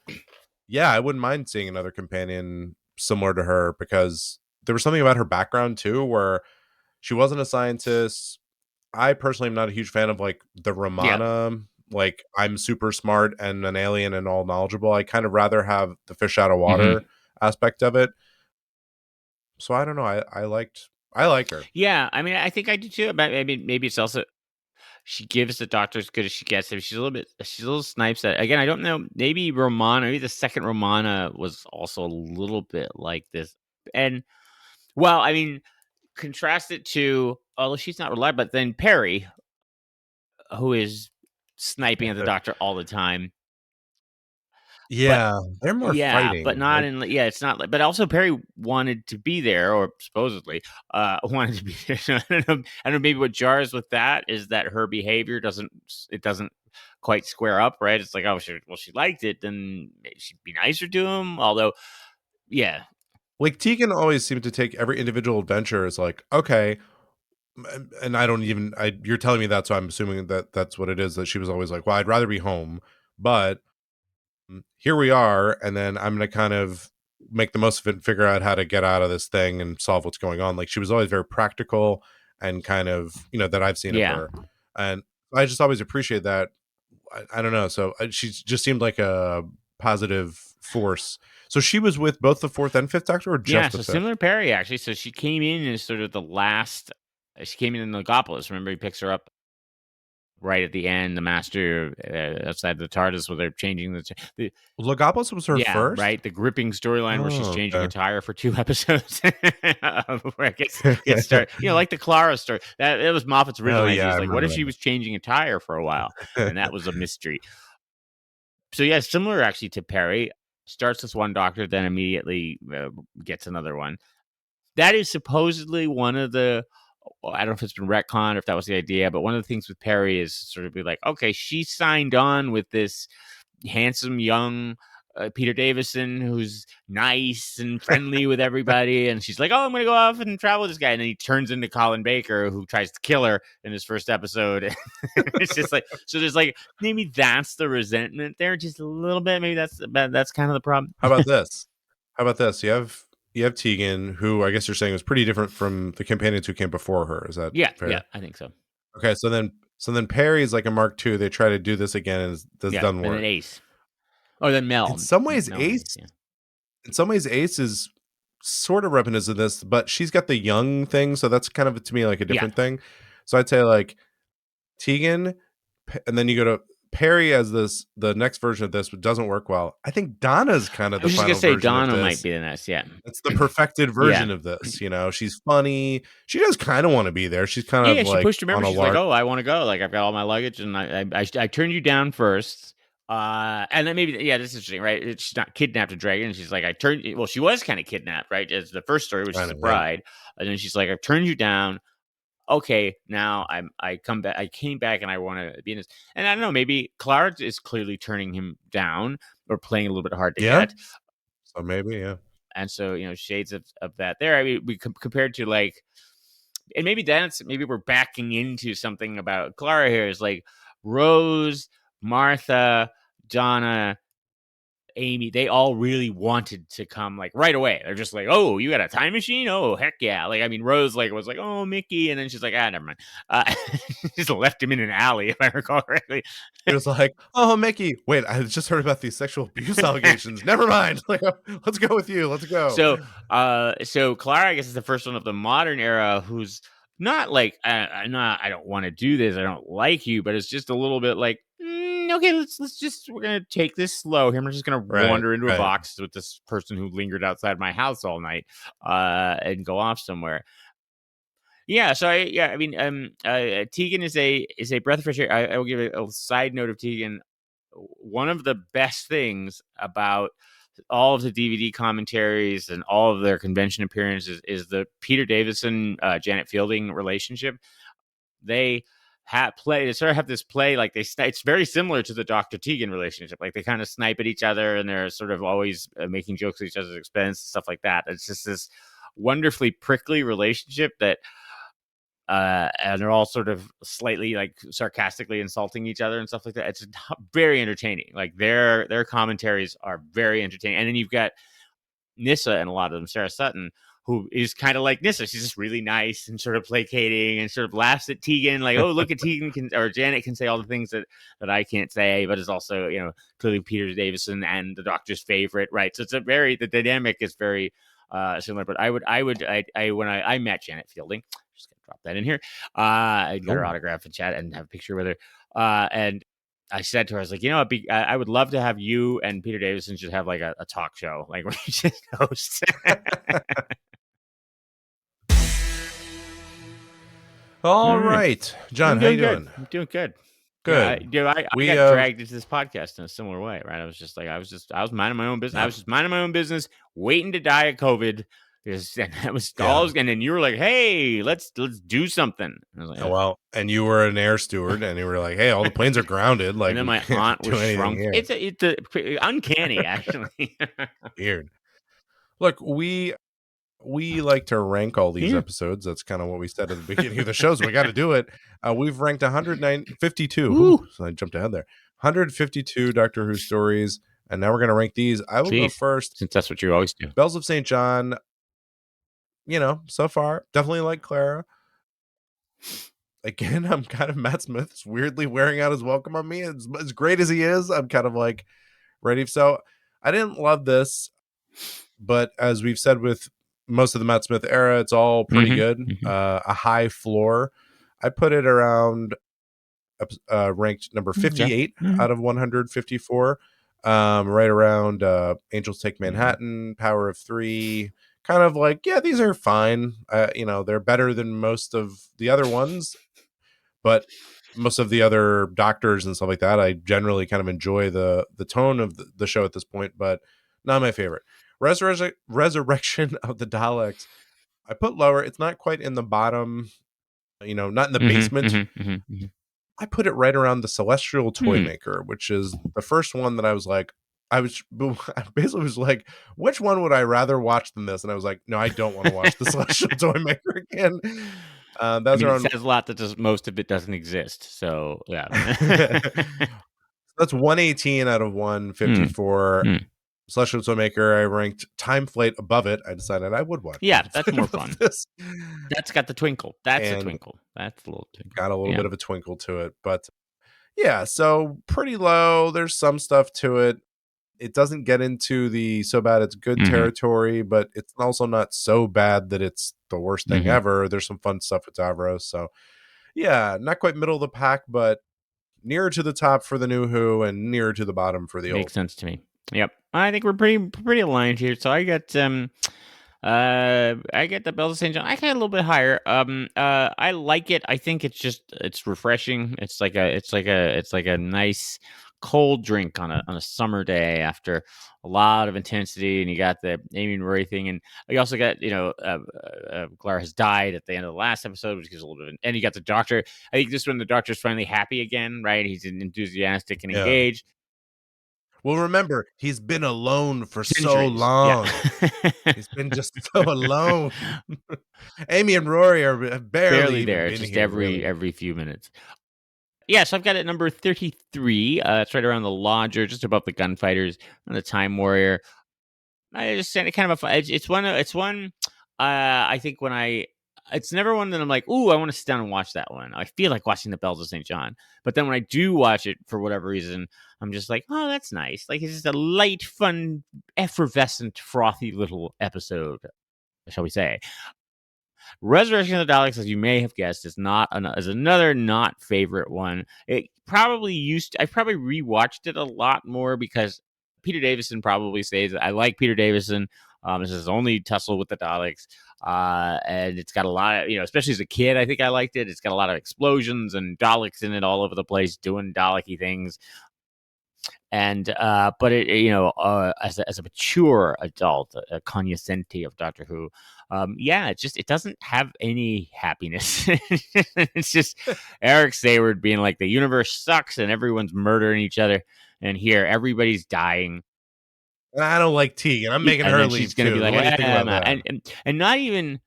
wouldn't mind seeing another companion similar to her because there was something about her background too where she wasn't a scientist. I personally am not a huge fan of like the Yeah. Romana, like I'm super smart and an alien and all knowledgeable. I kind of rather have the fish out of water aspect of it. So I don't know. I like her. Yeah, I mean, I think I do too. But I mean, maybe it's also she gives the doctor as good as she gets. I mean, she's a little snipes at. Again, I don't know. Maybe Romana, maybe the second Romana was also a little bit like this. And well, I mean, contrast it to although she's not reliable, but then Perry, who is sniping at the doctor all the time. But Yeah, they're more yeah, but fighting. not Like, in yeah, it's not like but also Perry wanted to be there or supposedly wanted to be there. I don't know maybe what jars with that is that her behavior doesn't quite square up, right? It's like, oh, she liked it, then maybe she'd be nicer to him. Although, yeah, like Tegan always seemed to take every individual adventure as like, okay, and I don't even you're telling me that, so I'm assuming that that's what it is, that she was always like, well, I'd rather be home, but here we are, and then I'm gonna kind of make the most of it and figure out how to get out of this thing and solve what's going on. Like she was always very practical and kind of, that I've seen of yeah, her, and I just always appreciate that. I don't know, so she just seemed like a positive force. So she was with both the fourth and fifth Doctor, or yeah. just the So fifth? similar to Perry actually. So she came in as sort of the last. She came in Legopolis. Remember, he picks her up right at the end. The Master outside the TARDIS, where they're changing the Logopoulos was her yeah, first. right. The gripping storyline where she's Oh, changing a okay. tire for 2 episodes, where it gets started. Like the Clara story. That it was Moffat's original Oh idea. yeah, I He's like, what if remember she was changing a tire for a while, and that was a mystery. So yeah, similar actually to Perry. Starts with one doctor, then immediately gets another one. That is supposedly one of the. I don't know if it's been retconned or if that was the idea, but one of the things with Perry is sort of be like, okay, she signed on with this handsome young Peter Davison who's nice and friendly with everybody, and she's like, "Oh, I'm going to go off and travel with this guy," and then he turns into Colin Baker, who tries to kill her in his first episode. It's just like so. There's like maybe that's the resentment there, just a little bit. Maybe that's kind of the problem. How about this? How about this? You have Tegan, who I guess you're saying was pretty different from the companions who came before her. Is that Yeah, fair? I think so. Okay, so then Perry is like a Mark II. They try to do this again, and this Yeah, doesn't and then work. Ace, or then Mel. In some ways, Mel and Ace, Ace. yeah. In some ways, Ace is sort of reminiscent of this, but she's got the young thing, so that's kind of to me like a Yeah. different thing. So I'd say like Tegan, and then you go to Perry as the next version of this, but doesn't work well. I think Donna's kind of I the was just gonna final say version of Donna might this. be the next. Yeah, It's the perfected yeah. version of this. She's funny. She does kind of want to be there. She's kind Yeah, of she like pushed. on Remember, a she's like, lark. "Oh, I want to go. Like, I've got all my luggage, and I turned you down first. And then maybe, yeah, this is interesting, right? She's not kidnapped a dragon. She's like, I turned. Well, she was kind of kidnapped, right? As the first story, which is Kind a of, yeah. bride, and then she's like, I've turned you down. Okay, now I come back. I came back, and I want to be in this. And I don't know. Maybe Clara is clearly turning him down or playing a little bit hard to Yeah. get. So maybe, yeah. And so shades of that there. I mean, we compared to like. And maybe maybe we're backing into something about Clara here is like Rose, Martha, Donna, Amy, they all really wanted to come like right away. They're just like, oh, you got a time machine? Oh, heck yeah. Like, I mean, Rose was like, oh, Mickey. And then she's like, never mind. Just left him in an alley, if I recall correctly. It was like, oh, Mickey, wait, I just heard about these sexual abuse allegations. Never mind. Like, let's go with you. Let's go. So Clara, I guess, is the first one of the modern era who's not like, I don't want to do this. I don't like you, but it's just a little bit like, okay, we're going to take this slow here. I'm just going to wander into a box with this person who lingered outside my house all night and go off somewhere. Yeah, so I mean, Tegan is a breath of fresh air. I will give a side note of Tegan. One of the best things about all of the DVD commentaries and all of their convention appearances is the Peter Davison Janet Fielding relationship. They they sort of have this play like it's very similar to the Dr. Tegan relationship. Like they kind of snipe at each other and they're sort of always making jokes at each other's expense, stuff like that. It's just this wonderfully prickly relationship that and they're all sort of slightly like sarcastically insulting each other and stuff like that. It's very entertaining. Like their commentaries are very entertaining. And then you've got Nyssa and a lot of them, Sarah Sutton, who is kind of like Nyssa. She's just really nice and sort of placating and sort of laughs at Tegan, like, oh, look at Tegan or Janet can say all the things that I can't say, but is also, clearly Peter Davison and the Doctor's favorite, right? So it's the dynamic is very similar. But I met Janet Fielding, just gonna drop that in here. I got her autograph and chat and have a picture with her. And I said to her, I was like, I would love to have you and Peter Davison just have like a talk show, like where you just host. All right, John, how you doing? I'm doing good. Good. Yeah, I got dragged into this podcast in a similar way, right? I was minding my own business. I was just minding my own business, waiting to die of COVID. And that was all. And then you were like, "Hey, let's do something." I was like, well, and you were an air steward, and you were like, "Hey, all the planes are grounded." Like, and then my aunt was shrunk. Here. It's uncanny, actually. Weird. Look, we like to rank all these episodes. That's kind of what we said at the beginning of the show. So we got to do it. We've ranked 152. Ooh, so I jumped ahead there. 152 Doctor Who stories, and now we're going to rank these. I will go first, since that's what you always do. Bells of St. John. So far, definitely like Clara. Again, I'm kind of Matt Smith's weirdly wearing out his welcome on me. As great as he is, I'm kind of like ready. So I didn't love this, but as we've said with most of the Matt Smith era, it's all pretty good. A high floor. I put it around ranked number 58 out of 154. Right around Angels Take Manhattan, Power of Three. Kind of like, yeah, these are fine. They're better than most of the other ones, but most of the other Doctors and stuff like that, I generally kind of enjoy the tone of the show at this point, but not my favorite. Resurrection of the Daleks, I put lower. It's not quite in the bottom, not in the basement. I put it right around the Celestial Toymaker, which is the first one that I was like, I basically was like, which one would I rather watch than this? And I was like, no, I don't want to watch the Celestial Toymaker again. It says a lot that most of it doesn't exist. So yeah, that's 118 out of 154. Celestial Toymaker, I ranked Time Flight above it. I decided I would watch. Yeah, that's more fun. That's got the twinkle. That's a twinkle. That's a little twinkle. Got a little bit of a twinkle to it, but yeah, so pretty low. There's some stuff to it. It doesn't get into the so bad it's good territory, but it's also not so bad that it's the worst thing ever. There's some fun stuff with Davros. So yeah, not quite middle of the pack, but nearer to the top for the NuWho and nearer to the bottom for the old. Makes sense to me. Yep. I think we're pretty aligned here. So I got the Bells of St. John. I got a little bit higher. I like it. I think it's refreshing. It's like a nice cold drink on a summer day after a lot of intensity, and you got the Amy and Rory thing, and you also got Clara has died at the end of the last episode, which gives a little bit and you got the Doctor. I think this one the Doctor's finally happy again, right? He's enthusiastic and engaged. Well, remember, he's been alone for so long. Yeah. He's been just so alone. Amy and Rory are barely there, just every few minutes. Yeah, so I've got it number 33. It's right around the Lodger, just above the Gunfighters and the Time Warrior. I just said it kind of it's one. I think it's never one that I'm like, ooh, I want to sit down and watch that one. I feel like watching the Bells of St. John, but then when I do watch it for whatever reason, I'm just like, oh, that's nice. Like it's just a light, fun, effervescent, frothy little episode, shall we say? Resurrection of the Daleks, as you may have guessed, is another not favorite one. It probably I probably rewatched it a lot more because Peter Davison probably says I like Peter Davison. This is his only tussle with the Daleks. and it's got a lot of, especially as a kid, I think I liked it. It's got a lot of explosions and Daleks in it all over the place doing Dalek-y things. And but it, as a mature adult, a cognoscente of Doctor Who, it doesn't have any happiness. It's just Eric Sayward being like, the universe sucks and everyone's murdering each other, and here everybody's dying. And I don't like Tegan. I'm making her leave she's gonna too. be like, What do you think about that? and not even.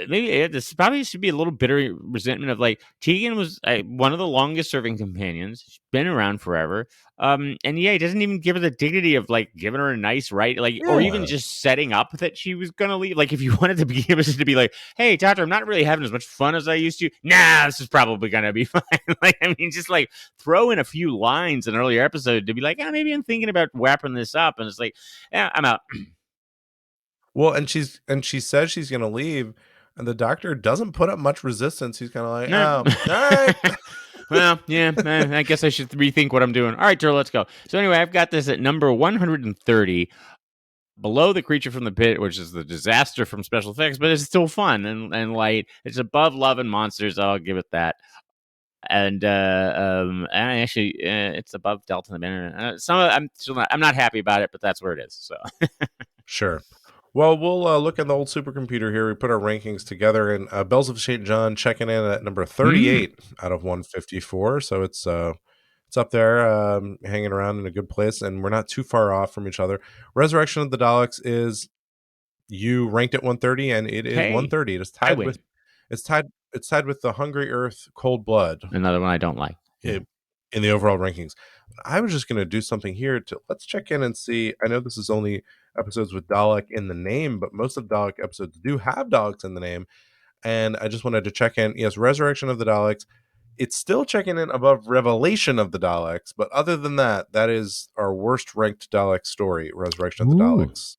Maybe this probably should be a little bitter resentment of like, Tegan was one of the longest serving companions. She's been around forever. And he doesn't even give her the dignity of like giving her a nice right, like, or even just setting up that she was gonna leave. Like, if you wanted to give us to be like, hey, Doctor, I'm not really having as much fun as I used to. Nah, this is probably gonna be fine. Like, I mean, just like throw in a few lines in an earlier episode to be like, maybe I'm thinking about wrapping this up, and it's like, I'm out. Well, and she says she's gonna leave. And the Doctor doesn't put up much resistance. He's kind of like, all right. Well, yeah, I guess I should rethink what I'm doing. All right, Tur, let's go. So anyway, I've got this at number 130, below The Creature from the Pit, which is the disaster from special effects, but it's still fun and light. It's above Love and Monsters. I'll give it that. And actually, it's above Delta and the Banner. I'm not happy about it, but that's where it is. So Sure. Well, we'll look at the old supercomputer here. We put our rankings together, and Bells of St. John checking in at number 38 out of 154. So it's up there, hanging around in a good place, and we're not too far off from each other. Resurrection of the Daleks is, you ranked at 130, and it is 130. It is tied with it's tied with The Hungry Earth, Cold Blood, another one I don't like in the overall rankings. I was just going to do something here let's check in and see. I know this is only episodes with Dalek in the name, but most of the Dalek episodes do have Daleks in the name. And I just wanted to check in. Yes, Resurrection of the Daleks. It's still checking in above Revelation of the Daleks, but other than that, that is our worst ranked Dalek story, Resurrection of the Daleks.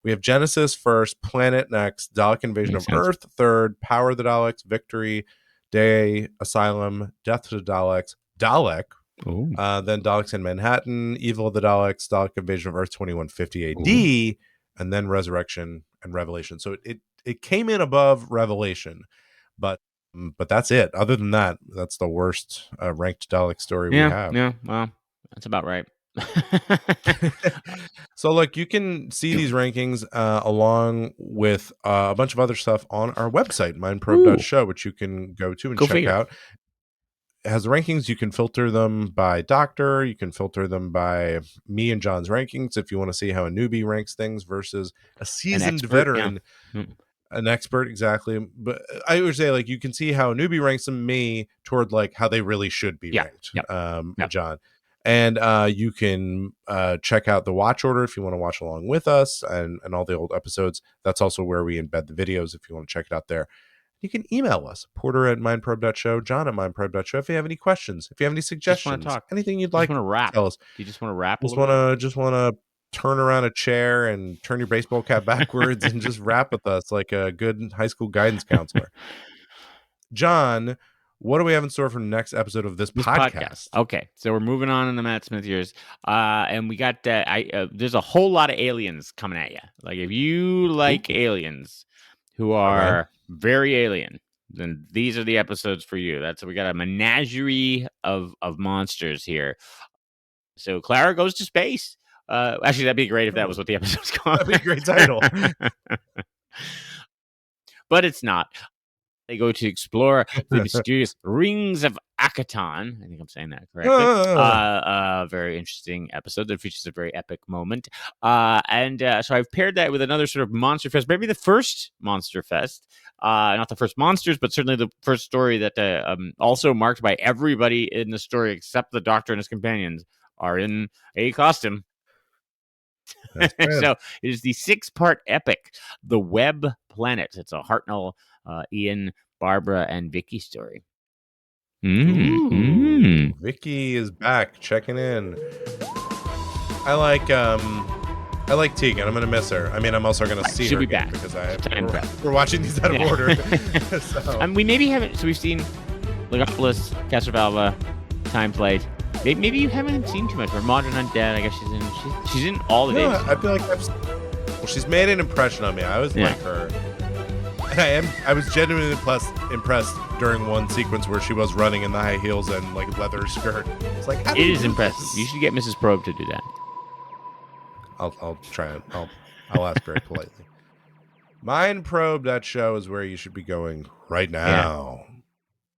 We have Genesis first, Planet next, Dalek Invasion of Earth third, Power of the Daleks, Victory, Day, Asylum, Death to the Daleks, Dalek. Then Daleks in Manhattan, Evil of the Daleks, Dalek Invasion of Earth 2150 AD, and then Resurrection and Revelation. So it came in above Revelation, but that's it. Other than that, that's the worst ranked Dalek story we have. Yeah, well, that's about right. So look, you can see these rankings along with a bunch of other stuff on our website, mindprobe.show, which you can go to and check out. It has rankings. You can filter them by Doctor. You can filter them by me and John's rankings if you want to see how a newbie ranks things versus a seasoned veteran. Yeah. An expert, exactly. But I would say, like, you can see how a newbie ranks them, me, toward like how they really should be ranked. John. And you can check out the watch order if you want to watch along with us, and all the old episodes. That's also where we embed the videos if you want to check it out there. You can email us, Porter at mindprobe.show, John at mindprobe.show, if you have any questions, if you have any suggestions, anything you'd like to rap. Tell us. Do you just want to rap? Just want to turn around a chair and turn your baseball cap backwards and just rap with us like a good high school guidance counselor. John, what do we have in store for the next episode of this podcast? Okay, so we're moving on in the Matt Smith years, and we got there's a whole lot of aliens coming at you. Like, if you like aliens who are very alien, then these are the episodes for you. We got a menagerie of monsters here. So Clara goes to space. Actually, that'd be great if that was what the episode's called. That'd be a great title. But it's not. They go to explore the mysterious rings of Akaton. I think I'm saying that correctly. Very interesting episode that features a very epic moment. So I've paired that with another sort of Monster Fest, maybe the first Monster Fest. Not the first monsters, but certainly the first story that also marked by everybody in the story except the Doctor and his companions are in a costume. So it is the 6-part epic, The Web Planet. It's a Hartnell, Ian, Barbara, and Vicky story. Vicky is back, checking in. I like Tegan. I'm gonna miss her. I mean, I'm also gonna see her be back because we're watching these out of order. So. We maybe haven't. So we've seen Legopolis, Castrovalva, Time Flight. Maybe you haven't seen too much. Or Modern Undead. I guess she's in all the days. I feel like Well, she's made an impression on me. I always like her. And I was genuinely impressed during one sequence where she was running in the high heels and like leather skirt. It's like, how do It you is do impressive. this? You should get Mrs. Probe to do that. I'll try it. I'll ask very politely. Mind Probe, that show is where you should be going right now.